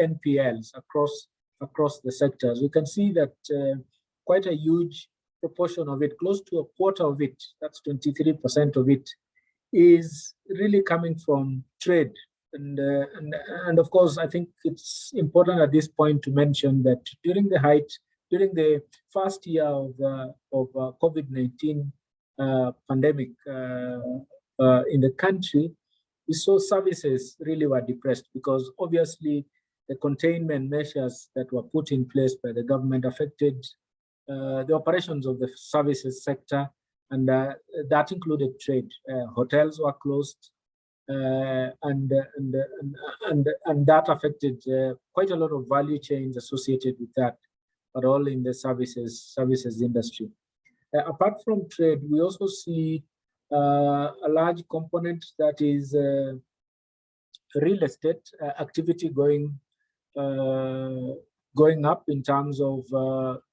NPLs across the sectors, we can see that quite a huge proportion of it, close to a quarter of it, that's 23% of it, is really coming from trade. And of course, I think it's important at this point to mention that during the first year of COVID-19 pandemic in the country, we saw services really were depressed because obviously the containment measures that were put in place by the government affected the operations of the services sector, and that included trade. Hotels were closed, and that affected quite a lot of value chains associated with that, but all in the services industry. Apart from trade, we also see a large component that is real estate activity going up in terms of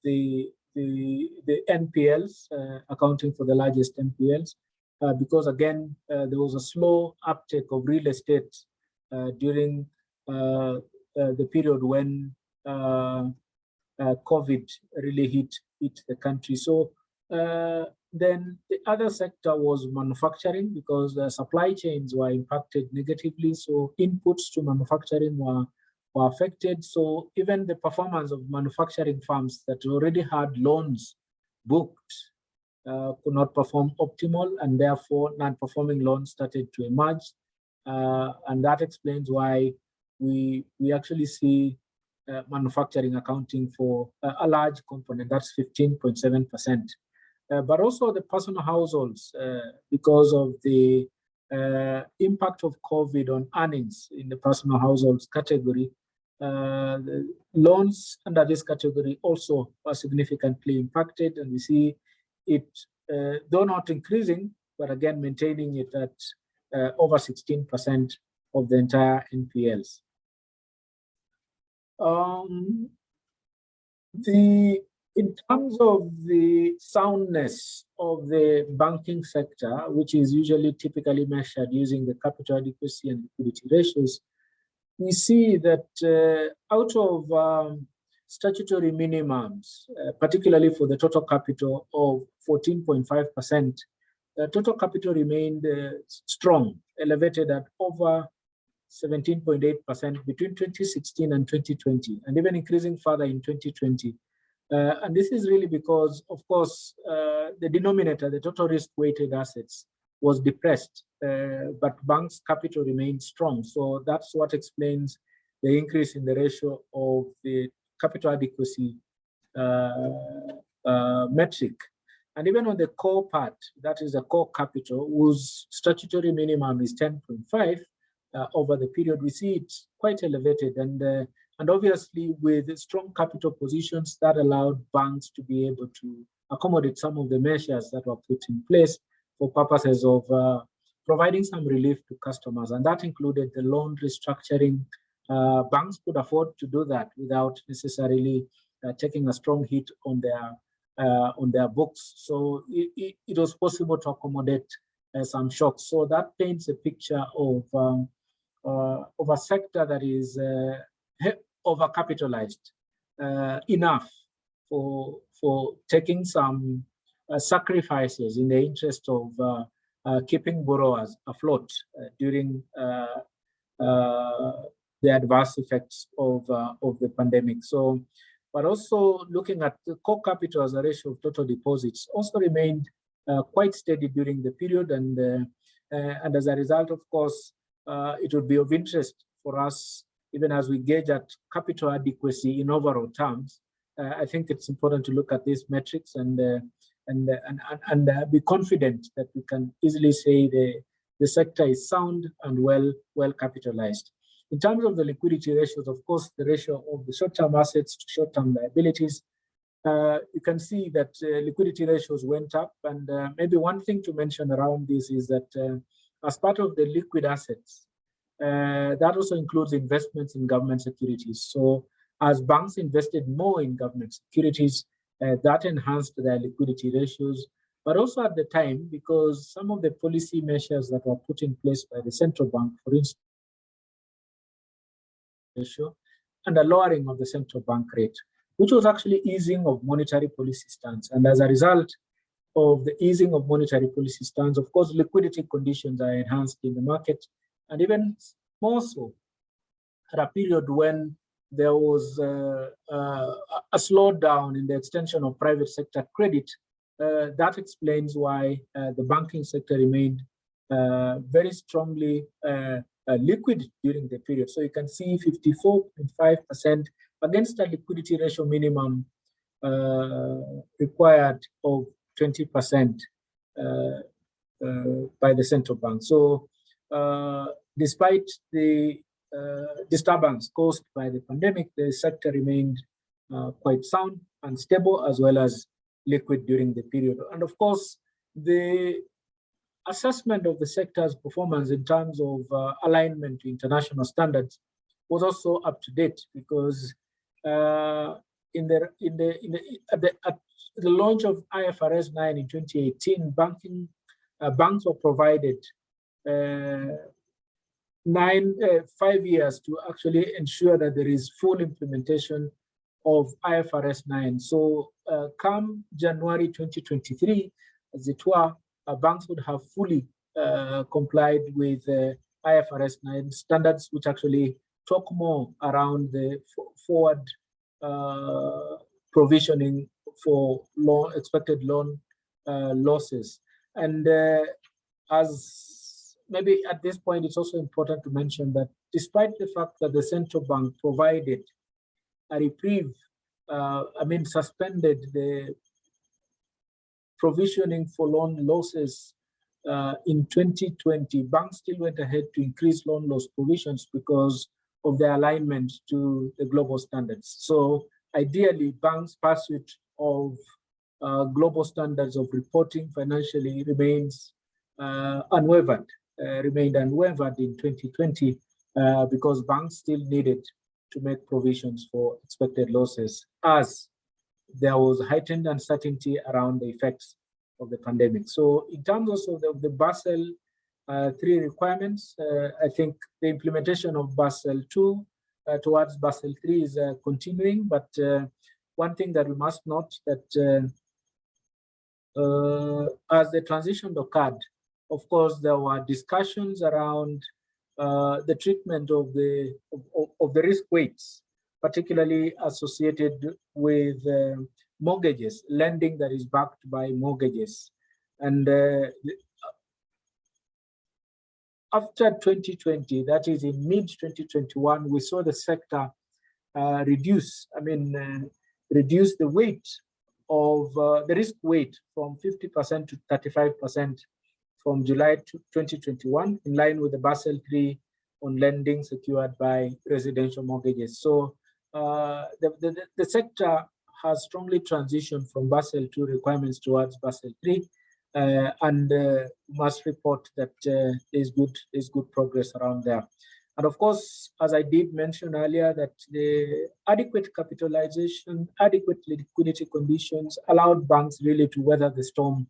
the NPLs, accounting for the largest NPLs, because again, there was a slow uptake of real estate during the period when COVID really hit the country. So then the other sector was manufacturing, because the supply chains were impacted negatively. So inputs to manufacturing were affected. So even the performance of manufacturing firms that already had loans booked could not perform optimal, and therefore non-performing loans started to emerge. And that explains why we actually see manufacturing accounting for a large component, that's 15.7%. But also the personal households, because of the impact of COVID on earnings in the personal households category, the loans under this category also are significantly impacted, and we see it, though not increasing, but again maintaining it at over 16% of the entire NPLs. In terms of the soundness of the banking sector, which is usually typically measured using the capital adequacy and liquidity ratios, we see that out of statutory minimums, particularly for the total capital of 14.5%, total capital remained strong, elevated at over 17.8% between 2016 and 2020, and even increasing further in 2020. And this is really because, of course, the denominator, the total risk-weighted assets, was depressed, but banks' capital remained strong. So that's what explains the increase in the ratio of the capital adequacy metric. And even on the core part, that is the core capital, whose statutory minimum is 10.5 over the period, we see it quite elevated. And obviously with strong capital positions that allowed banks to be able to accommodate some of the measures that were put in place for purposes of providing some relief to customers. And that included the loan restructuring. Banks could afford to do that without necessarily taking a strong hit on their books. So it was possible to accommodate some shocks. So that paints a picture of a sector that is overcapitalized enough for taking some sacrifices in the interest of keeping borrowers afloat during the adverse effects of the pandemic. So, but also looking at the core capital as a ratio of total deposits also remained quite steady during the period, and as a result, of course, it would be of interest for us, even as we gauge at capital adequacy in overall terms. I think it's important to look at these metrics and be confident that we can easily say the sector is sound and well capitalized. In terms of the liquidity ratios, of course, the ratio of the short-term assets to short-term liabilities, you can see that liquidity ratios went up. And maybe one thing to mention around this is that as part of the liquid assets, that also includes investments in government securities. So as banks invested more in government securities, that enhanced their liquidity ratios. But also at the time, because some of the policy measures that were put in place by the central bank, for instance, ratio, and a lowering of the central bank rate, which was actually easing of monetary policy stance. And as a result of the easing of monetary policy stance, of course, liquidity conditions are enhanced in the market, and even more so at a period when there was a slowdown in the extension of private sector credit. That explains why the banking sector remained very strongly liquid during the period. So you can see 54.5% against a liquidity ratio minimum required of 20% by the central bank. So despite the disturbance caused by the pandemic, the sector remained quite sound and stable, as well as liquid during the period. And of course, the assessment of the sector's performance in terms of alignment to international standards was also up to date, because at the launch of IFRS 9 in 2018, banks were provided 5 years to actually ensure that there is full implementation of IFRS 9. So come January 2023, as it were, banks would have fully complied with IFRS 9 standards, which actually talk more around the forward provisioning for expected loan losses. And as maybe at this point, it's also important to mention that despite the fact that the central bank provided a reprieve, suspended the provisioning for loan losses in 2020, banks still went ahead to increase loan loss provisions because of their alignment to the global standards. So ideally, banks' pursuit of global standards of reporting financially remained unwavered in 2020 because banks still needed to make provisions for expected losses as there was heightened uncertainty around the effects of the pandemic. So in terms also of the Basel III requirements, I think the implementation of Basel II towards Basel III is continuing, but one thing that we must note that as the transition occurred, of course, there were discussions around the treatment of the risk weights, particularly associated with mortgages, lending that is backed by mortgages. And after 2020, that is in mid-2021, we saw the sector reduce the weight of the risk weight from 50% to 35% from July 2021, in line with the Basel III on lending secured by residential mortgages. So the sector has strongly transitioned from Basel II requirements towards Basel III, and must report that there's good progress around there. And of course, as I did mention earlier, that the adequate capitalization, adequate liquidity conditions allowed banks really to weather the storm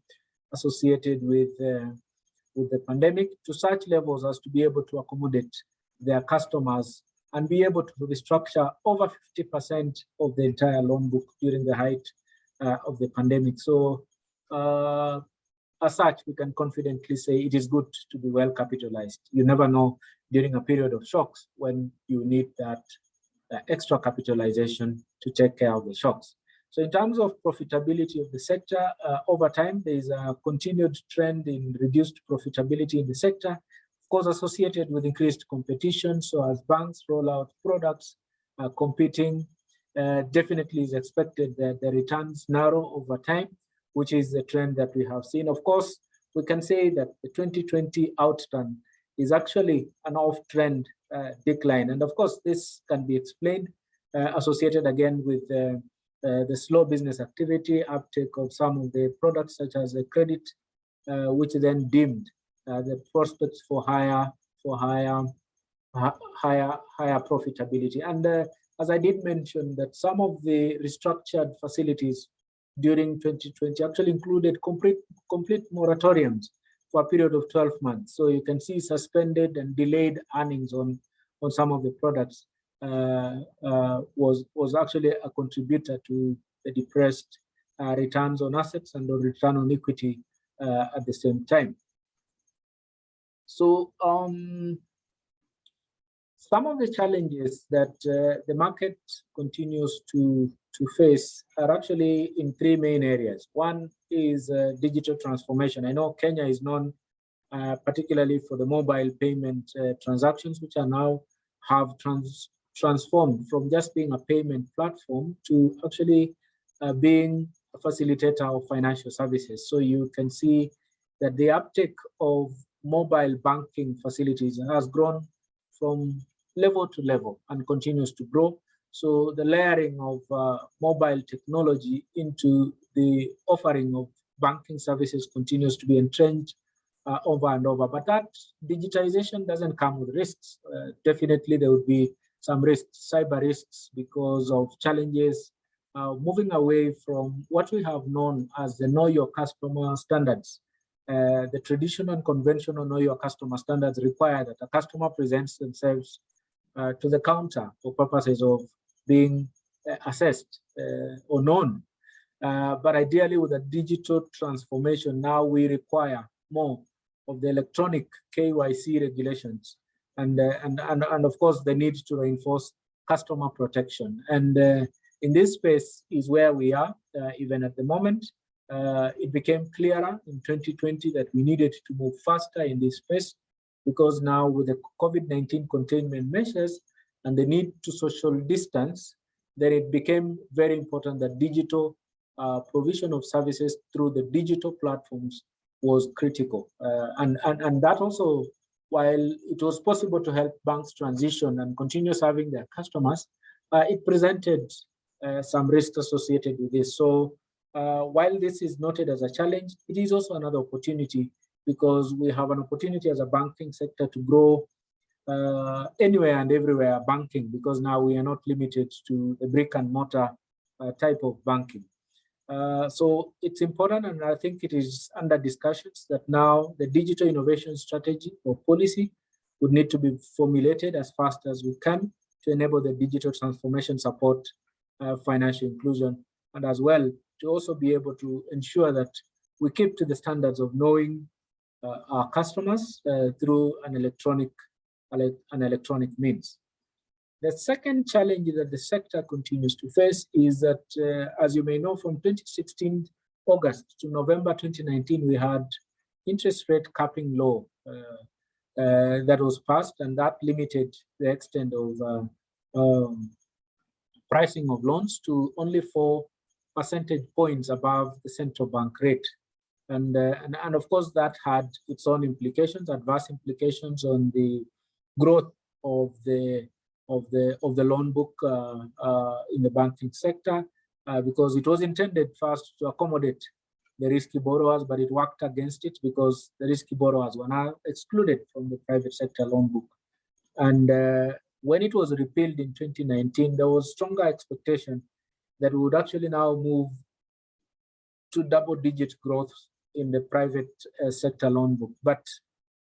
associated with the pandemic to such levels as to be able to accommodate their customers and be able to restructure over 50% of the entire loan book during the height of the pandemic. So as such, we can confidently say it is good to be well capitalized. You never know during a period of shocks when you need that extra capitalization to take care of the shocks. So in terms of profitability of the sector, over time, there is a continued trend in reduced profitability in the sector, of course, associated with increased competition. So as banks roll out products competing, definitely is expected that the returns narrow over time, which is the trend that we have seen. Of course, we can say that the 2020 outturn is actually an off-trend decline. And of course, this can be explained associated again with the slow business activity, uptake of some of the products such as the credit, which then dimmed the prospects for higher profitability. And as I did mention, that some of the restructured facilities during 2020 actually included complete moratoriums for a period of 12 months. So you can see suspended and delayed earnings on some of the products was actually a contributor to the depressed returns on assets and the return on equity at the same time. So some of the challenges that the market continues to face are actually in three main areas. One is digital transformation. I know Kenya is known particularly for the mobile payment transactions, which are now have transformed from just being a payment platform to actually being a facilitator of financial services. So you can see that the uptake of mobile banking facilities has grown from level to level and continues to grow. So the layering of mobile technology into the offering of banking services continues to be entrenched over and over. But that digitization doesn't come with risks. Definitely there would be some risks, cyber risks, because of challenges moving away from what we have known as the know your customer standards. The traditional and conventional know your customer standards require that a customer presents themselves to the counter for purposes of being assessed or known. But ideally with a digital transformation, now we require more of the electronic KYC regulations and of course the need to reinforce customer protection. And in this space is where we are even at the moment. It became clearer in 2020 that we needed to move faster in this space, because now with the COVID-19 containment measures and the need to social distance, then it became very important that digital provision of services through the digital platforms was critical. And that also, while it was possible to help banks transition and continue serving their customers, it presented some risks associated with this. So while this is noted as a challenge, it is also another opportunity, because we have an opportunity as a banking sector to grow anywhere and everywhere banking, because now we are not limited to the brick and mortar type of banking. So it's important, and I think it is under discussions that now the digital innovation strategy or policy would need to be formulated as fast as we can to enable the digital transformation support financial inclusion, and as well to also be able to ensure that we keep to the standards of knowing our customers through an electronic means. The second challenge that the sector continues to face is that, as you may know, from 2016 August to November 2019, we had interest rate capping law that was passed, and that limited the extent of pricing of loans to only 4 percentage points above the central bank rate. And of course, that had its own implications, adverse implications on the growth of the loan book in the banking sector, because it was intended first to accommodate the risky borrowers, but it worked against it because the risky borrowers were now excluded from the private sector loan book. And when it was repealed in 2019, there was stronger expectation that we would actually now move to double-digit growth in the private sector loan book. But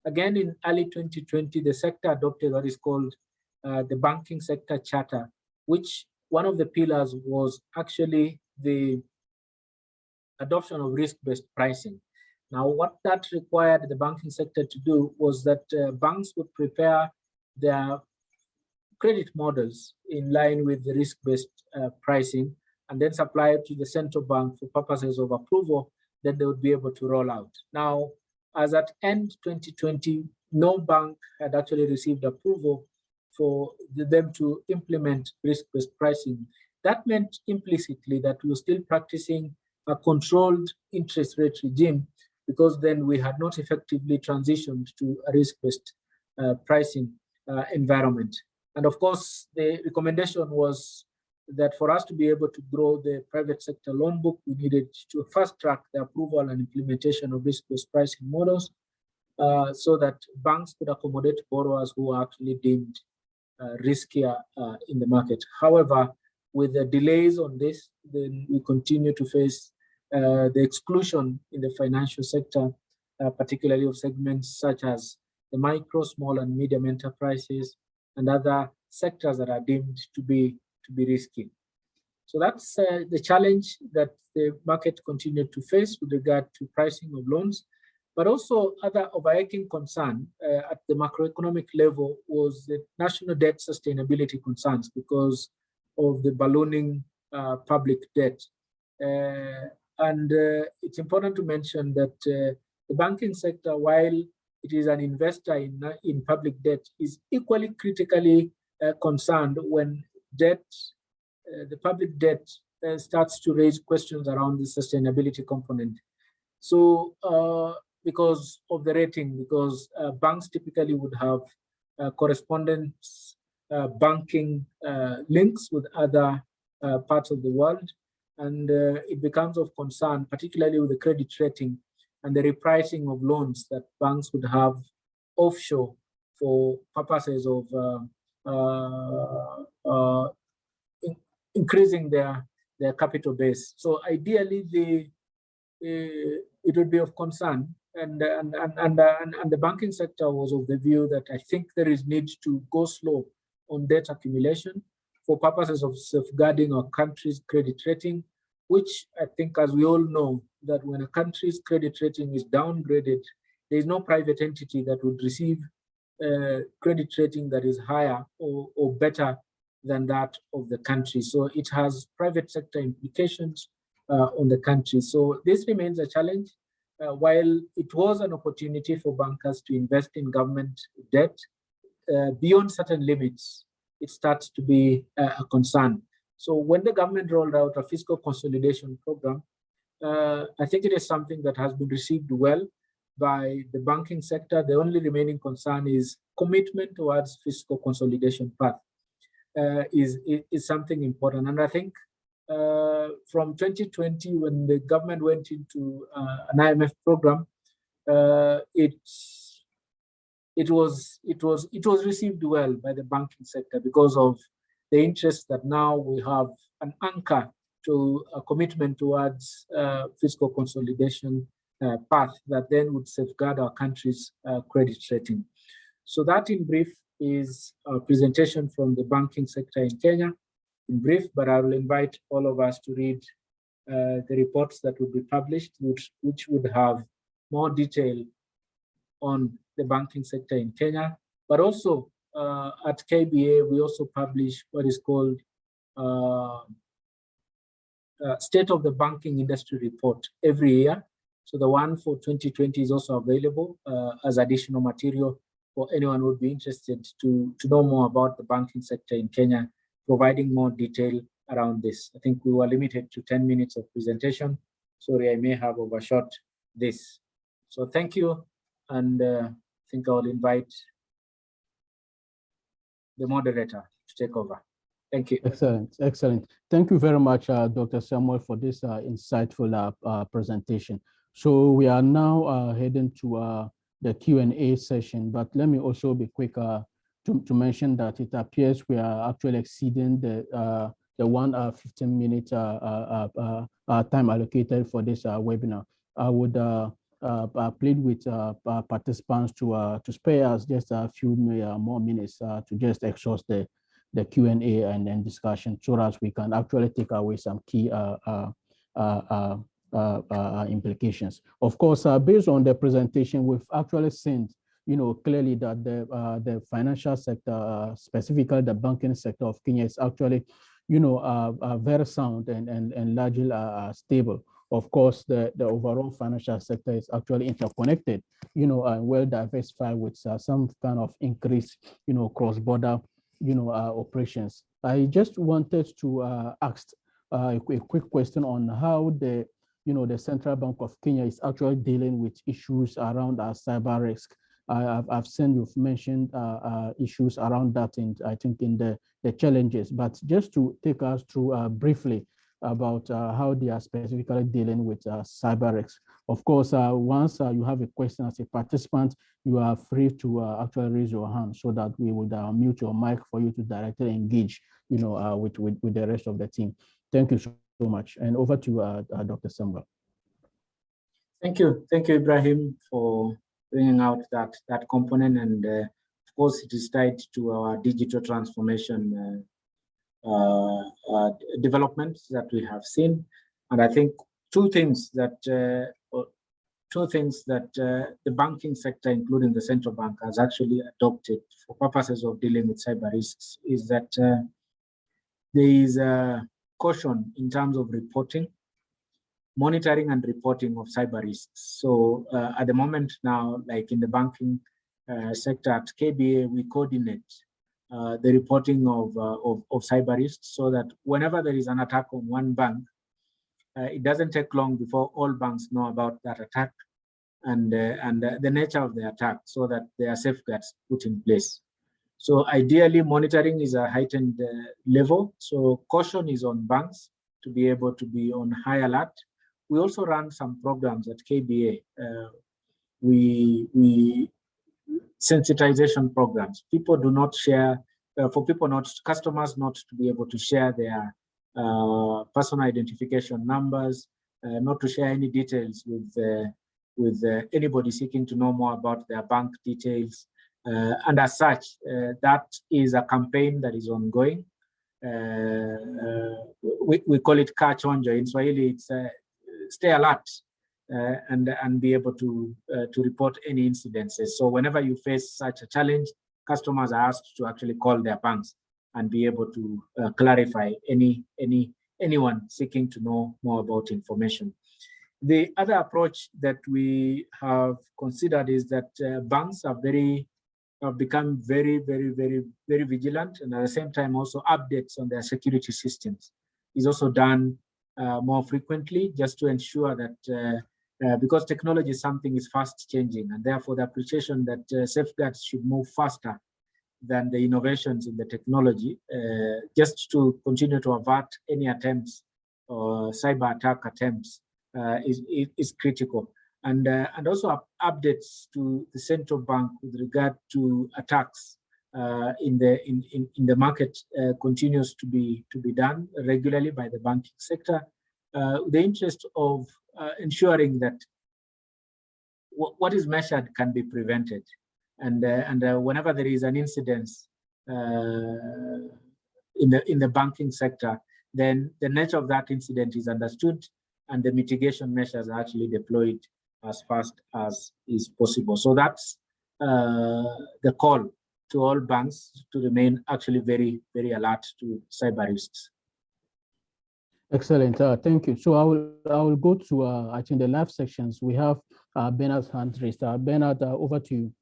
again, in early 2020, the sector adopted what is called the Banking Sector Charter, which one of the pillars was actually the adoption of risk-based pricing. Now, what that required the banking sector to do was that banks would prepare their credit models in line with the risk-based pricing and then supply it to the central bank for purposes of approval that they would be able to roll out. Now, as at end 2020, no bank had actually received approval for them to implement risk-based pricing. That meant implicitly that we were still practicing a controlled interest rate regime, because then we had not effectively transitioned to a risk-based pricing environment. And of course, the recommendation was that for us to be able to grow the private sector loan book, we needed to fast track the approval and implementation of risk-based pricing models so that banks could accommodate borrowers who are actually deemed riskier in the market. However, with the delays on this, then we continue to face the exclusion in the financial sector, particularly of segments such as the micro, small, and medium enterprises and other sectors that are deemed to be risky. So that's the challenge that the market continued to face with regard to pricing of loans. But also other overarching concern at the macroeconomic level was the national debt sustainability concerns because of the ballooning public debt. And it's important to mention that the banking sector, while it is an investor in public debt, is equally critically concerned when debt, the public debt starts to raise questions around the sustainability component. So because of the rating, because banks typically would have correspondence banking links with other parts of the world. And it becomes of concern, particularly with the credit rating and the repricing of loans that banks would have offshore for purposes of increasing their capital base. So ideally, it would be of concern, and the banking sector was of the view that I think there is need to go slow on debt accumulation for purposes of safeguarding our country's credit rating, which I think, as we all know, that when a country's credit rating is downgraded, there is no private entity that would receive credit rating that is higher or better than that of the country. So it has private sector implications on the country. So this remains a challenge. While it was an opportunity for bankers to invest in government debt, beyond certain limits, it starts to be a concern. So when the government rolled out a fiscal consolidation program, I think it is something that has been received well by the banking sector. The only remaining concern is commitment towards fiscal consolidation path is something important. And I think from 2020, when the government went into an IMF program, it was received well by the banking sector because of the interest that now we have an anchor to a commitment towards fiscal consolidation path that then would safeguard our country's credit rating. So that in brief is a presentation from the banking sector in Kenya in brief, but I will invite all of us to read the reports that will be published, which would have more detail on the banking sector in Kenya. But also at KBA, we also publish what is called State of the Banking Industry Report every year. So the one for 2020 is also available as additional material for anyone who would be interested to know more about the banking sector in Kenya, providing more detail around this. I think we were limited to 10 minutes of presentation. Sorry, I may have overshot this. So thank you, and I think I'll invite the moderator to take over. Thank you. Excellent, excellent. Thank you very much, Dr. Samuel, for this insightful presentation. So we are now heading to the Q&A session, but let me also be quick to mention that it appears we are actually exceeding the 1 hour 15 minute time allocated for this webinar. I would plead with participants to spare us just a few more minutes to just exhaust the Q&A and then discussion, so that we can actually take away some key implications. Of course, based on the presentation, we've actually seen, clearly that the financial sector, specifically the banking sector of Kenya, is actually, very sound and largely stable. Of course, the overall financial sector is actually interconnected, and well diversified with some kind of increase, cross-border, operations. I just wanted to ask a quick question on how the Central Bank of Kenya is actually dealing with issues around cyber risk. I've seen you've mentioned issues around that, I think in the challenges, but just to take us through briefly about how they are specifically dealing with cyber risk. Of course, once you have a question as a participant, you are free to actually raise your hand so that we would mute your mic for you to directly engage, with the rest of the team. Thank you so much. And over to Dr. Samuel. Thank you, Ibrahim, for bringing out that component, and of course it is tied to our digital transformation developments that we have seen. And I think two things that the banking sector, including the central bank, has actually adopted for purposes of dealing with cyber risks is that there is a caution in terms of reporting, monitoring and reporting of cyber risks. So at the moment now, like in the banking sector at KBA, we coordinate the reporting of cyber risks, so that whenever there is an attack on one bank, it doesn't take long before all banks know about that attack and the nature of the attack, so that there are safeguards put in place. So ideally, monitoring is a heightened level. So caution is on banks to be able to be on high alert. We also run some programs at KBA. We sensitization programs. People do not share, customers not to be able to share their personal identification numbers, not to share any details with anybody seeking to know more about their bank details. And as such, that is a campaign that is ongoing. We call it Kaa Chonjo. In Swahili, it's stay alert and be able to report any incidences. So whenever you face such a challenge, customers are asked to actually call their banks and be able to clarify anyone seeking to know more about information. The other approach that we have considered is that banks have become very vigilant, and at the same time also updates on their security systems is also done more frequently, just to ensure that because technology is something is fast changing, and therefore the appreciation that safeguards should move faster than the innovations in the technology, just to continue to avert any attempts or cyber attack attempts is critical. And also updates to the central bank with regard to attacks in the market continues to be done regularly by the banking sector. The interest of ensuring that what is measured can be prevented, and whenever there is an incident in the banking sector, then the nature of that incident is understood, and the mitigation measures are actually deployed as fast as is possible. So that's the call to all banks to remain actually very alert to cyber risks. Excellent, thank you. So I will go to I think the live sections. We have Bernard's hand raised. Bernard, over to you.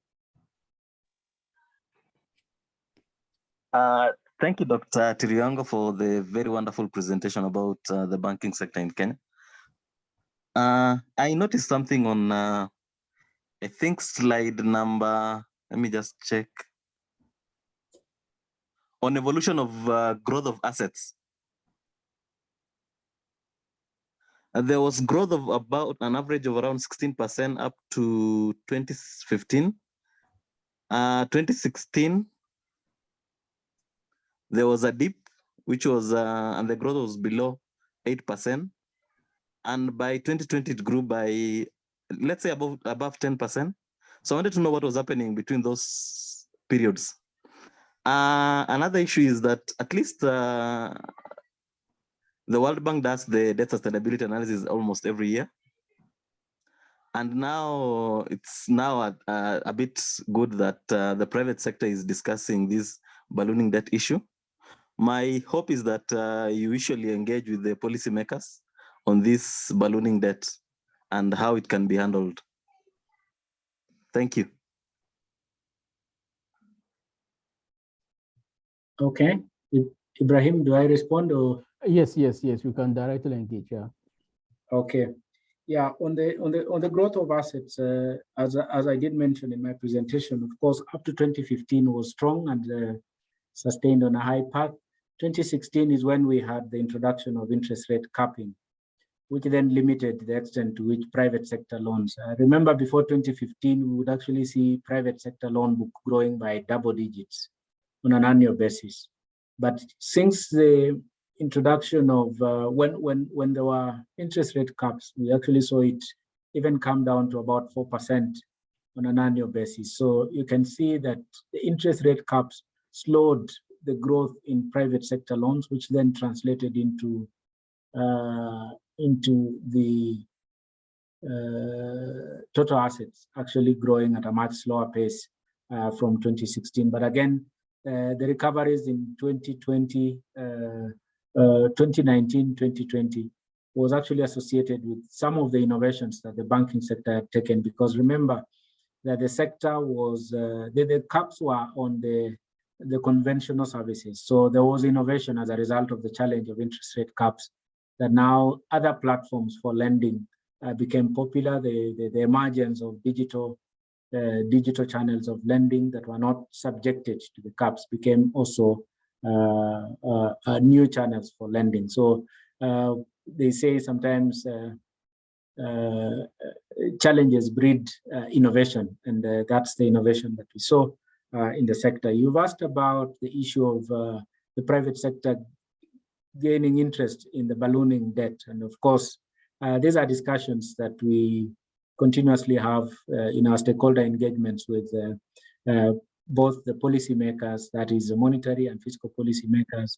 Thank you, Dr. Tiriongo, for the very wonderful presentation about the banking sector in Kenya. I noticed something on, I think, slide number, let me just check. On evolution of growth of assets. There was growth of about an average of around 16% up to 2015. 2016, there was a dip, which was, and the growth was below 8%. And by 2020, it grew by, let's say, above 10%. So I wanted to know what was happening between those periods. Another issue is that at least the World Bank does the debt sustainability analysis almost every year. And now it's now a bit good that the private sector is discussing this ballooning debt issue. My hope is that you usually engage with the policymakers on this ballooning debt and how it can be handled. Thank you. Okay. Ibrahim, do I respond or? Yes, you can directly engage, yeah. Okay. Yeah, on the growth of assets, as I did mention in my presentation, of course, up to 2015 was strong and sustained on a high path. 2016 is when we had the introduction of interest rate capping, which then limited the extent to which private sector loans. Remember, before 2015, we would actually see private sector loan book growing by double digits on an annual basis. But since the introduction of when there were interest rate caps, we actually saw it even come down to about 4% on an annual basis. So you can see that the interest rate caps slowed the growth in private sector loans, which then translated into the total assets actually growing at a much slower pace from 2016. But again, the recoveries in 2020, 2019, 2020 was actually associated with some of the innovations that the banking sector had taken, because remember that the sector was, the caps were on the conventional services. So there was innovation as a result of the challenge of interest rate caps, that now other platforms for lending became popular. The emergence of digital channels of lending that were not subjected to the caps became also new channels for lending. So they say sometimes challenges breed innovation, and that's the innovation that we saw in the sector. You've asked about the issue of the private sector gaining interest in the ballooning debt. And of course, these are discussions that we continuously have in our stakeholder engagements with both the policymakers, that is the monetary and fiscal policymakers.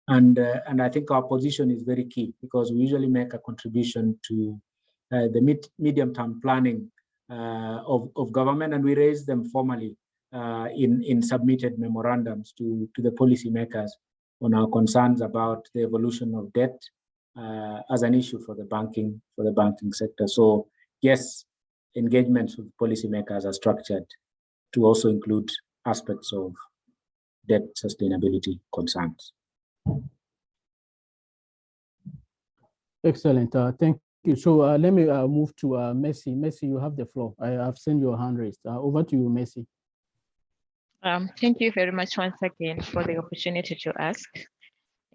And I think our position is very key, because we usually make a contribution to the medium-term planning of government, and we raise them formally in submitted memorandums to the policymakers on our concerns about the evolution of debt as an issue for the banking sector. So yes, engagements with policymakers are structured to also include aspects of debt sustainability concerns. Excellent. Thank you. So let me move to Messi. Messi, you have the floor. I have seen your hand raised. Over to you, Messi. Thank you very much once again for the opportunity to ask.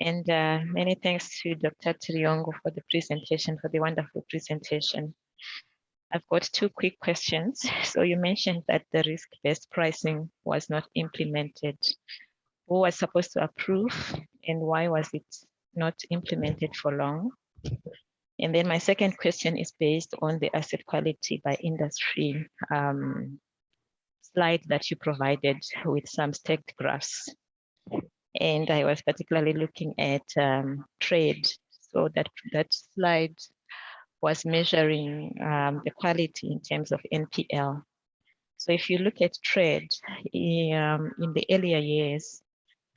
And many thanks to Dr. Tiriongo for the presentation, for the wonderful presentation. I've got two quick questions. So you mentioned that the risk-based pricing was not implemented. Who was supposed to approve, and why was it not implemented for long? And then my second question is based on the asset quality by industry slide that you provided with some stacked graphs. And I was particularly looking at trade. So that slide was measuring the quality in terms of NPL. So if you look at trade in the earlier years,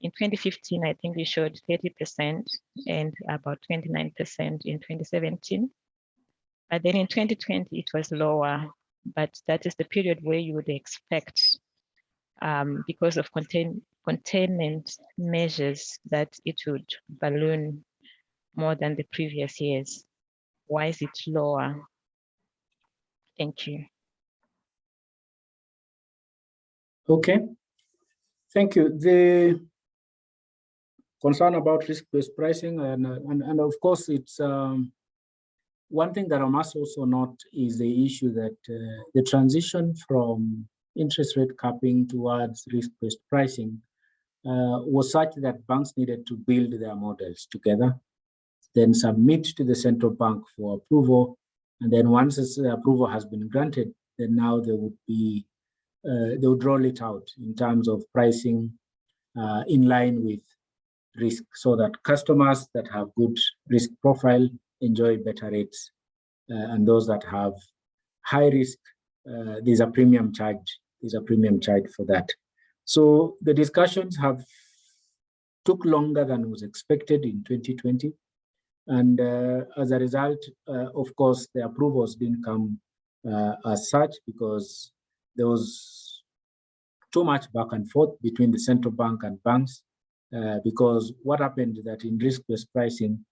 in 2015, I think we showed 30% and about 29% in 2017. But then in 2020, it was lower, but that is the period where you would expect because of containment measures that it would balloon more than the previous years. Why is it lower? Thank you. Okay, thank you. The concern about risk-based pricing, and of course, it's one thing that I must also note is the issue that the transition from interest rate capping towards risk-based pricing was such that banks needed to build their models together, then submit to the central bank for approval, and then once this approval has been granted, then now they would roll it out in terms of pricing in line with risk, so that customers that have good risk profile enjoy better rates, and those that have high risk, there's a premium charge. There's a premium charge for that. So the discussions took longer than was expected in 2020, and as a result, of course, the approvals didn't come as such because there was too much back and forth between the central bank and banks. Because what happened that in risk-based pricing,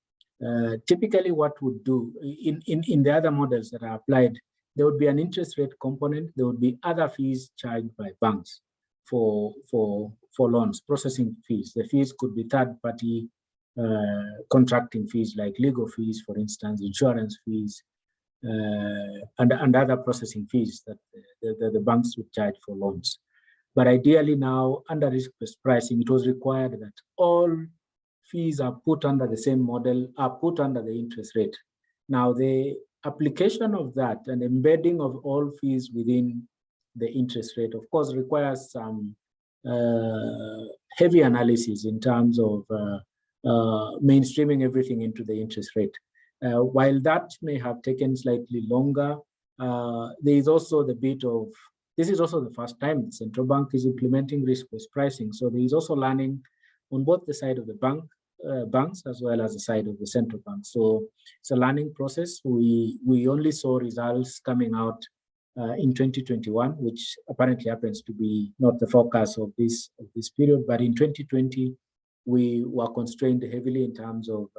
typically what would do in the other models that are applied, there would be an interest rate component. There would be other fees charged by banks for loans, processing fees. The fees could be third-party contracting fees like legal fees, for instance, insurance fees, and other processing fees that the banks would charge for loans. But ideally now, under risk-based pricing, it was required that all fees are put under the same model, are put under the interest rate. Now, the application of that and embedding of all fees within the interest rate, of course, requires some heavy analysis in terms of mainstreaming everything into the interest rate. While that may have taken slightly longer, there is also the bit of, this is also the first time the central bank is implementing risk-based pricing. So there is also learning on both the side of the banks as well as the side of the central bank. So it's a learning process. We only saw results coming out in 2021, which apparently happens to be not the focus of this period. But in 2020, we were constrained heavily in terms of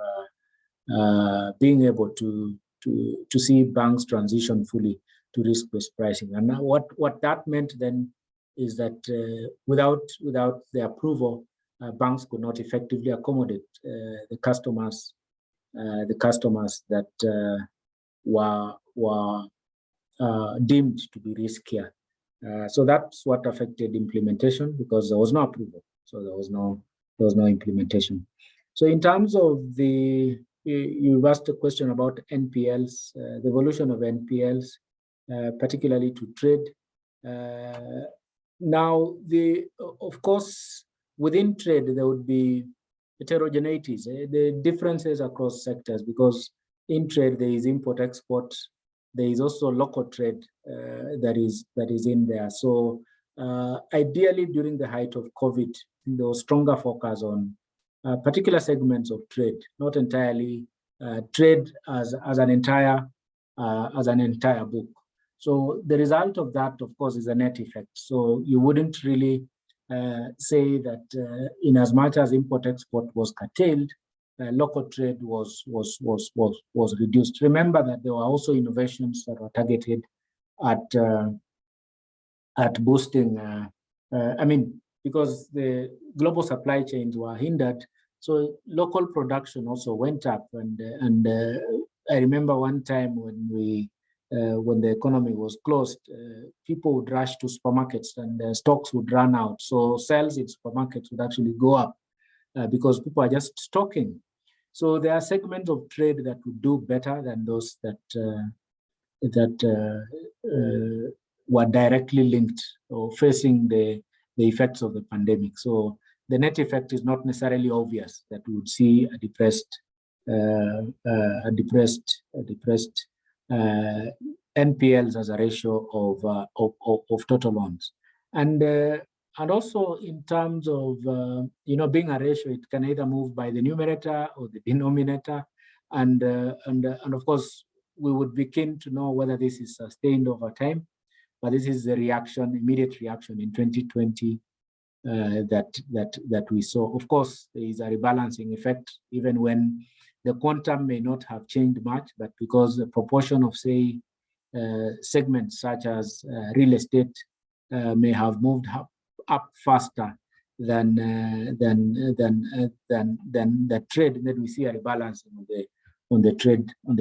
being able to see banks transition fully to risk-based pricing. And now what that meant then is that without the approval, banks could not effectively accommodate the customers that were deemed to be riskier. So that's what affected implementation, because there was no approval. So there was no implementation. So in terms of you asked a question about NPLs, the evolution of NPLs, particularly to trade. Now, of course, within trade, there would be heterogeneities, the differences across sectors, because in trade, there is import-export. There is also local trade that is in there. So ideally, during the height of COVID, there was stronger focus on particular segments of trade, not entirely trade as an entire book. So the result of that, of course, is a net effect. So you wouldn't really say that in as much as import-export was curtailed, local trade was reduced. Remember that there were also innovations that were targeted at boosting. Because the global supply chains were hindered, so local production also went up. And I remember one time when the economy was closed, people would rush to supermarkets and stocks would run out. So sales in supermarkets would actually go up because people are just stocking. So there are segments of trade that would do better than those that were directly linked or facing the effects of the pandemic. So the net effect is not necessarily obvious that we would see a depressed NPLs as a ratio of total loans. And also in terms of being a ratio, it can either move by the numerator or the denominator, and of course we would be keen to know whether this is sustained over time. but this is the reaction, immediate reaction in 2020 that we saw. Of course, there is a rebalancing effect, even when the quantum may not have changed much, but because the proportion of, say, segments such as real estate may have moved up faster than the trade, then we see a rebalancing on the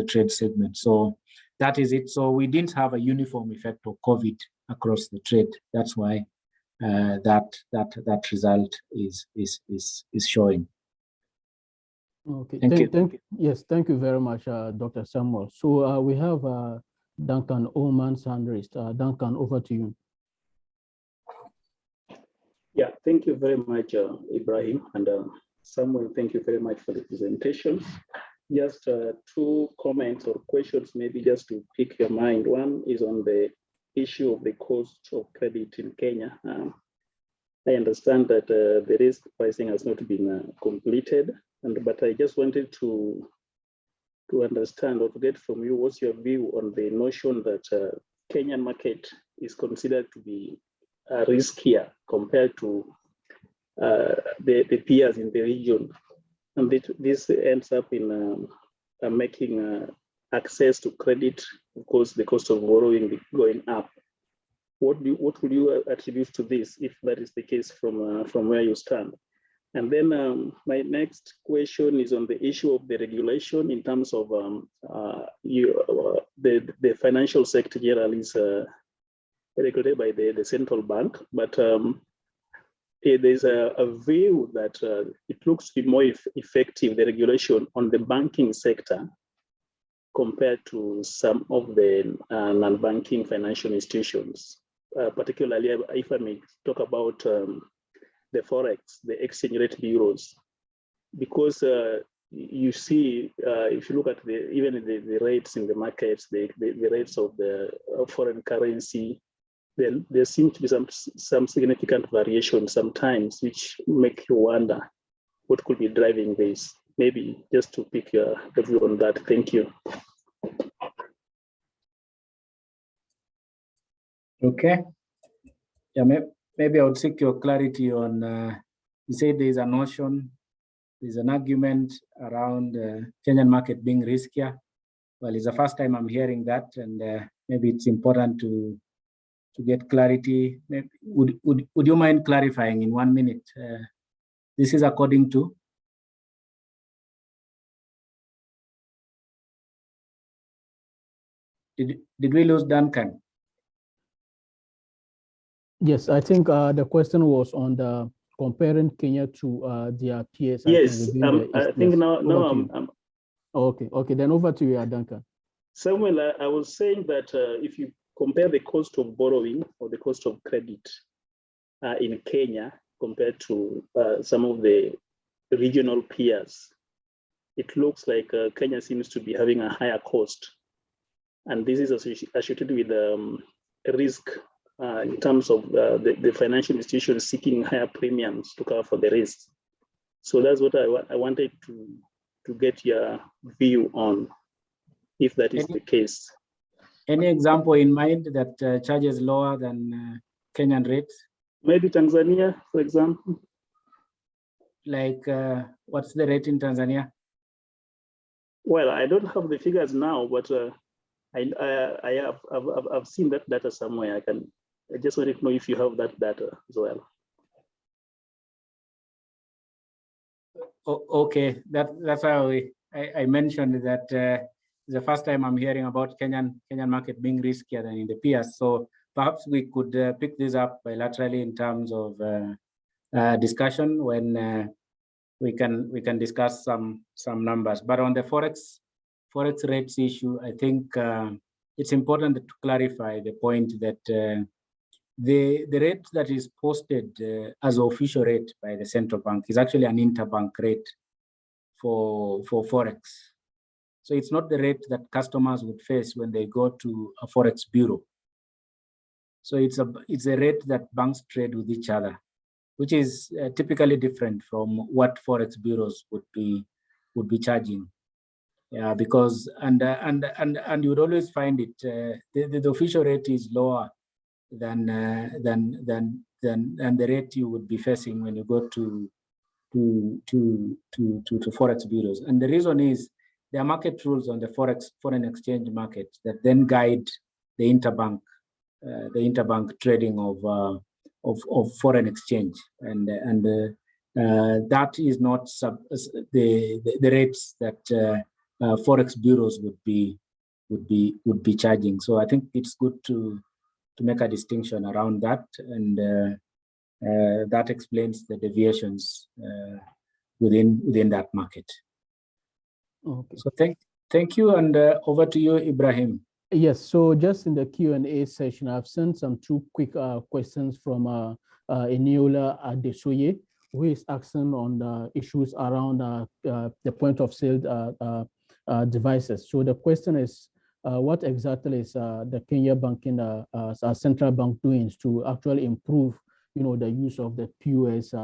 trade segment. So that is it. So we didn't have a uniform effect of COVID across the trade. That's why that result is showing. Okay, thank you. Yes, thank you very much, Dr. Samuel. So we have Duncan Oman's hand raised. Duncan, over to you. Yeah, thank you very much, Ibrahim, and Samuel, thank you very much for the presentation. Just two comments or questions, maybe just to pick your mind. One is on the issue of the cost of credit in Kenya. I understand that the risk pricing has not been completed, but I just wanted to understand or to get from you, what's your view on the notion that Kenyan market is considered to be riskier compared to the peers in the region, and this ends up in making access to credit, of course, the cost of borrowing going up. What would you attribute to this, if that is the case from where you stand? And then my next question is on the issue of the regulation in terms of the financial sector generally is regulated by the central bank, but there's a view that it looks to be more effective, the regulation on the banking sector compared to some of the non-banking financial institutions. Particularly, if I may talk about the Forex, the exchange rate bureaus, because you see, if you look at even the rates in the markets, the rates of the foreign currency, there seems to be some significant variation sometimes, which make you wonder what could be driving this. Maybe just to pick your view on that. Thank you. Okay. Yeah, maybe I would seek your clarity on, you said there's a notion, there's an argument around Kenyan market being riskier. Well, it's the first time I'm hearing that, and maybe it's important to get clarity. Maybe, would you mind clarifying in 1 minute? This is according to? Did we lose Duncan? Yes, I think the question was on the comparing Kenya to their peers. Yes, I think now I'm okay, then over to you, Duncan. Samuel, I was saying that if you compare the cost of borrowing or the cost of credit in Kenya compared to some of the regional peers, it looks like Kenya seems to be having a higher cost. And this is associated with risk in terms of the financial institutions seeking higher premiums to cover for the risk. So that's what I wanted to get your view on, if that is the case. Any example in mind that charges lower than Kenyan rates? Maybe Tanzania, for example. Like, what's the rate in Tanzania? Well, I don't have the figures now, but I've seen that data somewhere. I just wanted to know if you have that data as well. Okay, that's why I mentioned that the first time I'm hearing about Kenyan market being riskier than in the peers. So perhaps we could pick this up bilaterally in terms of discussion when we can discuss some numbers. But on the forex rates issue, I think it's important to clarify the point that the rate that is posted as official rate by the central bank is actually an interbank rate for forex. So it's not the rate that customers would face when they go to a forex bureau. So it's a rate that banks trade with each other, which is typically different from what forex bureaus would be charging. Yeah, because and you would always find it the official rate is lower than the rate you would be facing when you go to forex bureaus. And the reason is there are market rules on the foreign exchange market that then guide the interbank trading of foreign exchange, and that is not the rates that forex bureaus would be charging. So I think it's good to make a distinction around that, and that explains the deviations within that market. Okay. So thank you, and over to you, Ibrahim. Yes, so just in the Q&A session, I've sent some two quick questions from Eniola Adesoye, who is asking on the issues around the point of sale devices. So the question is, what exactly is the Kenya Banking Central Bank doing to actually improve, the use of the POS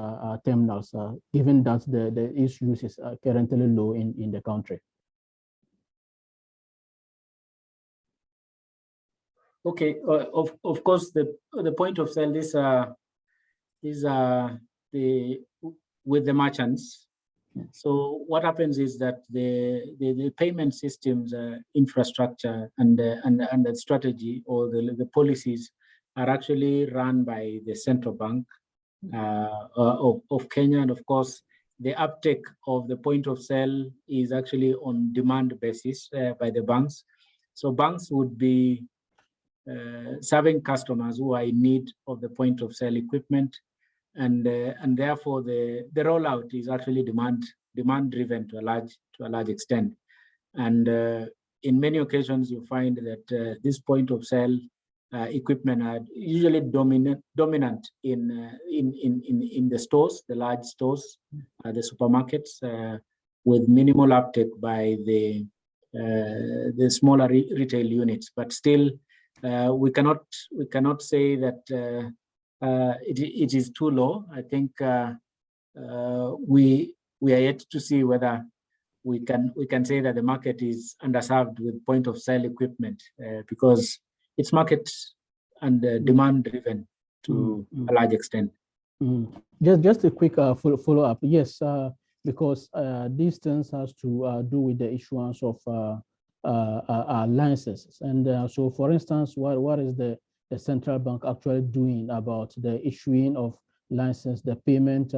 terminals, given that the use is currently low in the country? Okay, of course, the point of sale is with the merchants. So what happens is that the payment systems infrastructure and the strategy or the policies are actually run by the central bank of Kenya, and of course the uptake of the point of sale is actually on demand basis by the banks. So banks would be serving customers who are in need of the point of sale equipment, and therefore the rollout is actually demand driven to a large extent. And in many occasions you find that this point of sale equipment are usually dominant in the stores, the large stores, the supermarkets, with minimal uptake by the smaller retail units. But still, we cannot say that it is too low. I think we are yet to see whether we can say that the market is underserved with point of sale equipment, because it's market and demand driven to a large extent. Just a quick follow up. Yes, because these things has to do with the issuance of licenses. And so, for instance, what is the central bank actually doing about the issuing of license, the payment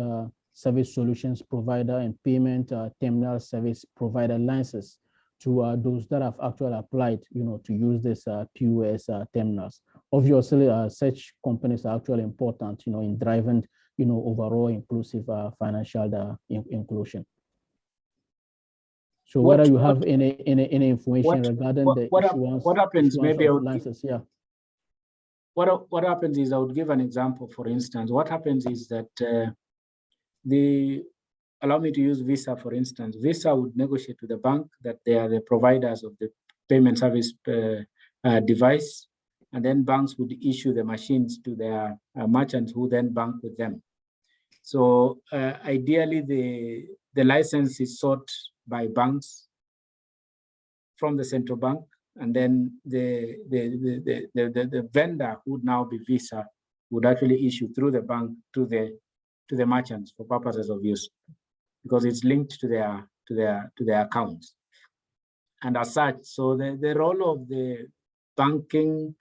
service solutions provider and payment terminal service provider license to those that have actually applied, to use this POS terminals? Obviously, such companies are actually important, in driving, overall inclusive financial inclusion. So whether you have any information regarding the issuance, what happens? Maybe of license, yeah. What happens is, I would give an example. For instance, what happens is that allow me to use Visa, for instance. Visa would negotiate with the bank that they are the providers of the payment service device, and then banks would issue the machines to their merchants, who then bank with them. So ideally, the license is sought by banks from the central bank, and then the vendor, who would now be Visa, would actually issue through the bank to the merchants for purposes of use, because it's linked to their accounts. And as such, so the role of the banking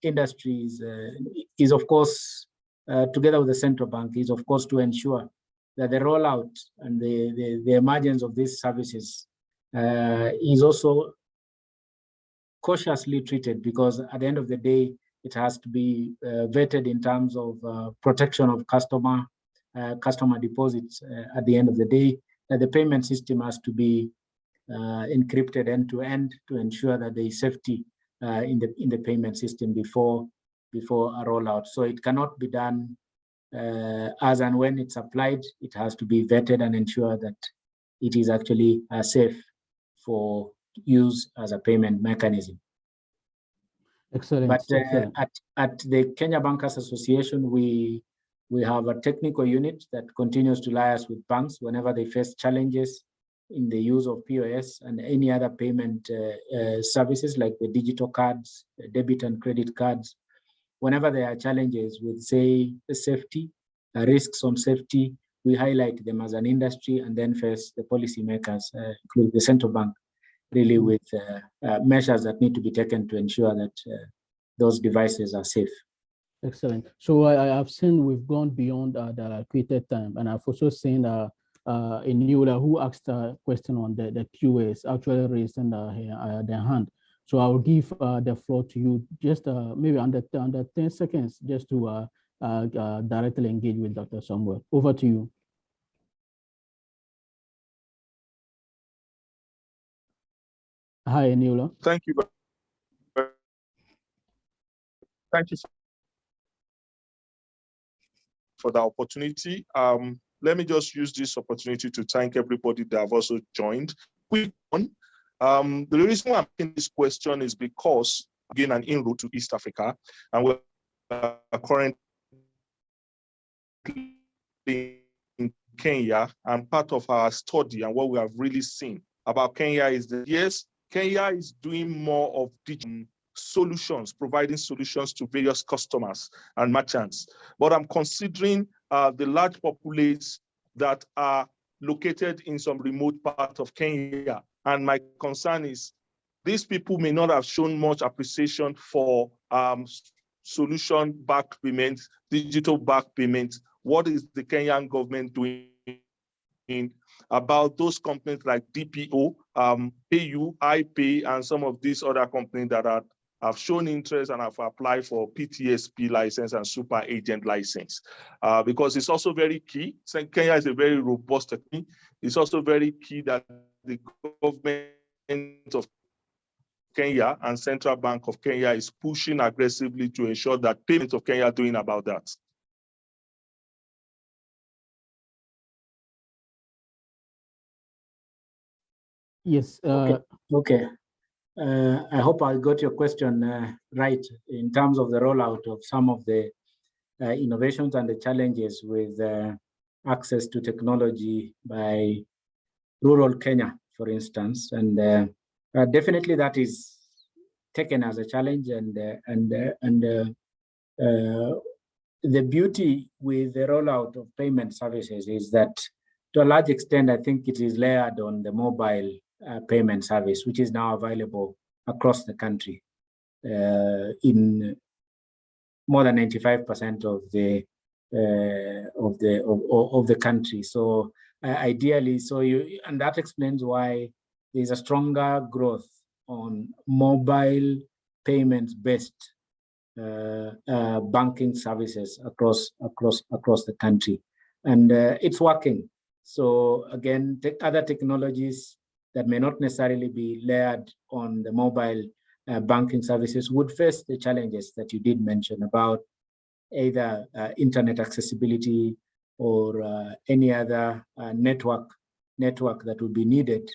industries is, of course, together with the central bank, is of course to ensure that the rollout and the emergence of these services is also cautiously treated, because at the end of the day, it has to be vetted in terms of protection of customer deposits. At the end of the day, the payment system has to be encrypted end to end to ensure that there is safety in the payment system before a rollout. So it cannot be done as and when it's applied. It has to be vetted and ensure that it is actually safe for use as a payment mechanism. Excellent. But excellent. At the Kenya Bankers Association, we have a technical unit that continues to liaise with banks whenever they face challenges in the use of POS and any other payment services like the digital cards, debit and credit cards. whenever there are challenges with, say, the safety, risks on safety, we highlight them as an industry and then face the policymakers, including the central bank, really with measures that need to be taken to ensure that those devices are safe. Excellent. So I have seen we've gone beyond the allocated time, and I've also seen Eniola, who asked a question on the QAs, actually raising their hand. So I'll give the floor to you, just maybe under 10 seconds, just to directly engage with Dr. Samuel. Over to you. Hi, Eniola. Thank you. Thank you for the opportunity. Let me just use this opportunity to thank everybody that have also joined. Quick one. The reason why I'm asking this question is because again an inroad to East Africa, and we're currently in Kenya, and part of our study and what we have really seen about Kenya is that yes, Kenya is doing more of digital solutions, providing solutions to various customers and merchants. But I'm considering the large populace that are located in some remote part of Kenya. And my concern is these people may not have shown much appreciation for solution-backed payments, digital-backed payments. What is the Kenyan government doing about those companies like DPO, PayU, iPay, and some of these other companies that have shown interest and have applied for PTSP license and super agent license? Because it's also very key. Kenya is a very robust economy. It's also very key that the government of Kenya and Central Bank of Kenya is pushing aggressively to ensure that payment of Kenya are doing about that. Yes. Okay. I hope I got your question right in terms of the rollout of some of the innovations and the challenges with access to technology by rural Kenya, for instance. And definitely that is taken as a challenge. And the beauty with the rollout of payment services is that to a large extent, I think it is layered on the mobile payment service, which is now available across the country in more than 95% of the country. So ideally, and that explains why there's a stronger growth on mobile payments-based banking services across the country, and it's working. So again, other technologies that may not necessarily be layered on the mobile banking services would face the challenges that you did mention about either internet accessibility or any other network that would be needed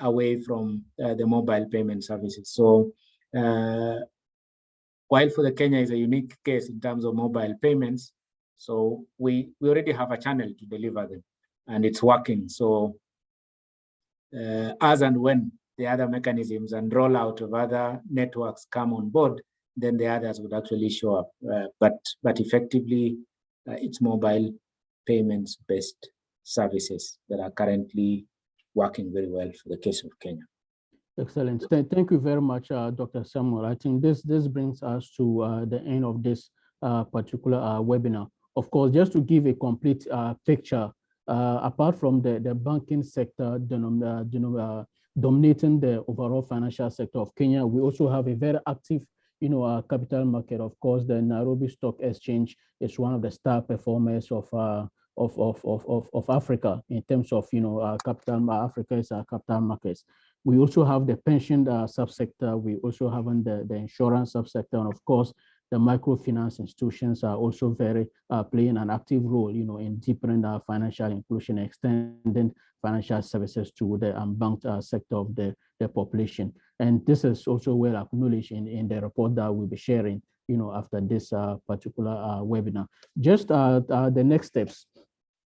away from the mobile payment services. So while for the Kenya is a unique case in terms of mobile payments, so we already have a channel to deliver them, and it's working. So as and when the other mechanisms and rollout of other networks come on board, then the others would actually show up. But effectively, it's mobile payments-based services that are currently working very well for the case of Kenya. Excellent. Thank you very much, Dr. Samuel. I think this brings us to the end of this particular webinar. Of course, just to give a complete picture, apart from the banking sector dominating the overall financial sector of Kenya, we also have a very active capital market. Of course, the Nairobi Stock Exchange is one of the star performers of Africa in terms of capital. Africa is capital markets. We also have the pension subsector. We also have the insurance subsector, and of course, the microfinance institutions are also very playing an active role, in deepening financial inclusion, extending financial services to the unbanked sector of the population. And this is also well acknowledged in the report that we'll be sharing, after this particular webinar. Just the next steps.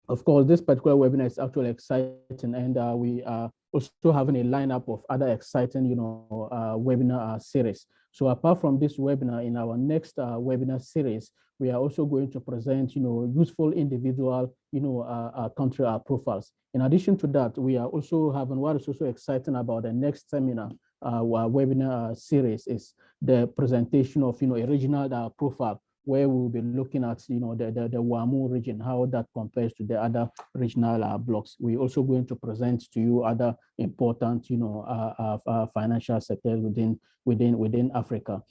Of course, this particular webinar is actually exciting, and we are also having a lineup of other exciting, webinar series. So apart from this webinar, in our next webinar series, we are also going to present, useful individual, country profiles. In addition to that, we are also having what is also exciting about the next seminar, webinar series is the presentation of, a regional profile, where we'll be looking at, the WAMU region, how that compares to the other regional blocks. We're also going to present to you other important, financial sectors within Africa.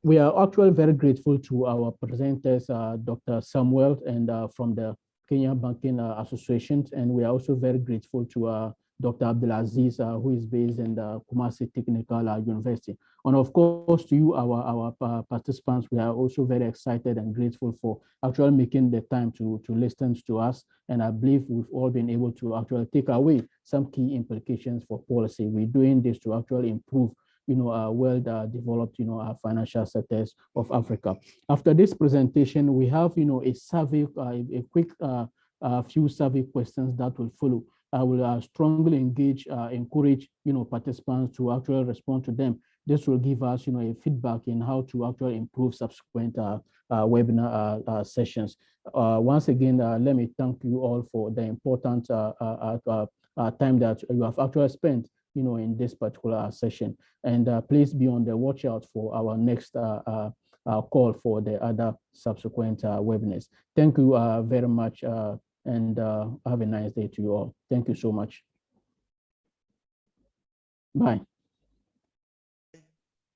We are actually very grateful to our presenters, Dr. Samuel, and from the Kenyan Banking Association, and we are also very grateful to Dr. Abdulaziz, who is based in the Kumasi Technical University. And of course, to you, our participants, we are also very excited and grateful for actually making the time to listen to us. And I believe we've all been able to actually take away some key implications for policy. We're doing this to actually improve well-developed, financial sectors of Africa. After this presentation, we have, a survey, a quick few survey questions that will follow. I will strongly encourage, participants to actually respond to them. This will give us, a feedback in how to actually improve subsequent webinar sessions. Once again, let me thank you all for the important time that you have actually spent, in this particular session. And please be on the watch out for our next call for the other subsequent webinars. Thank you very much, and have a nice day to you all. Thank you so much. Bye.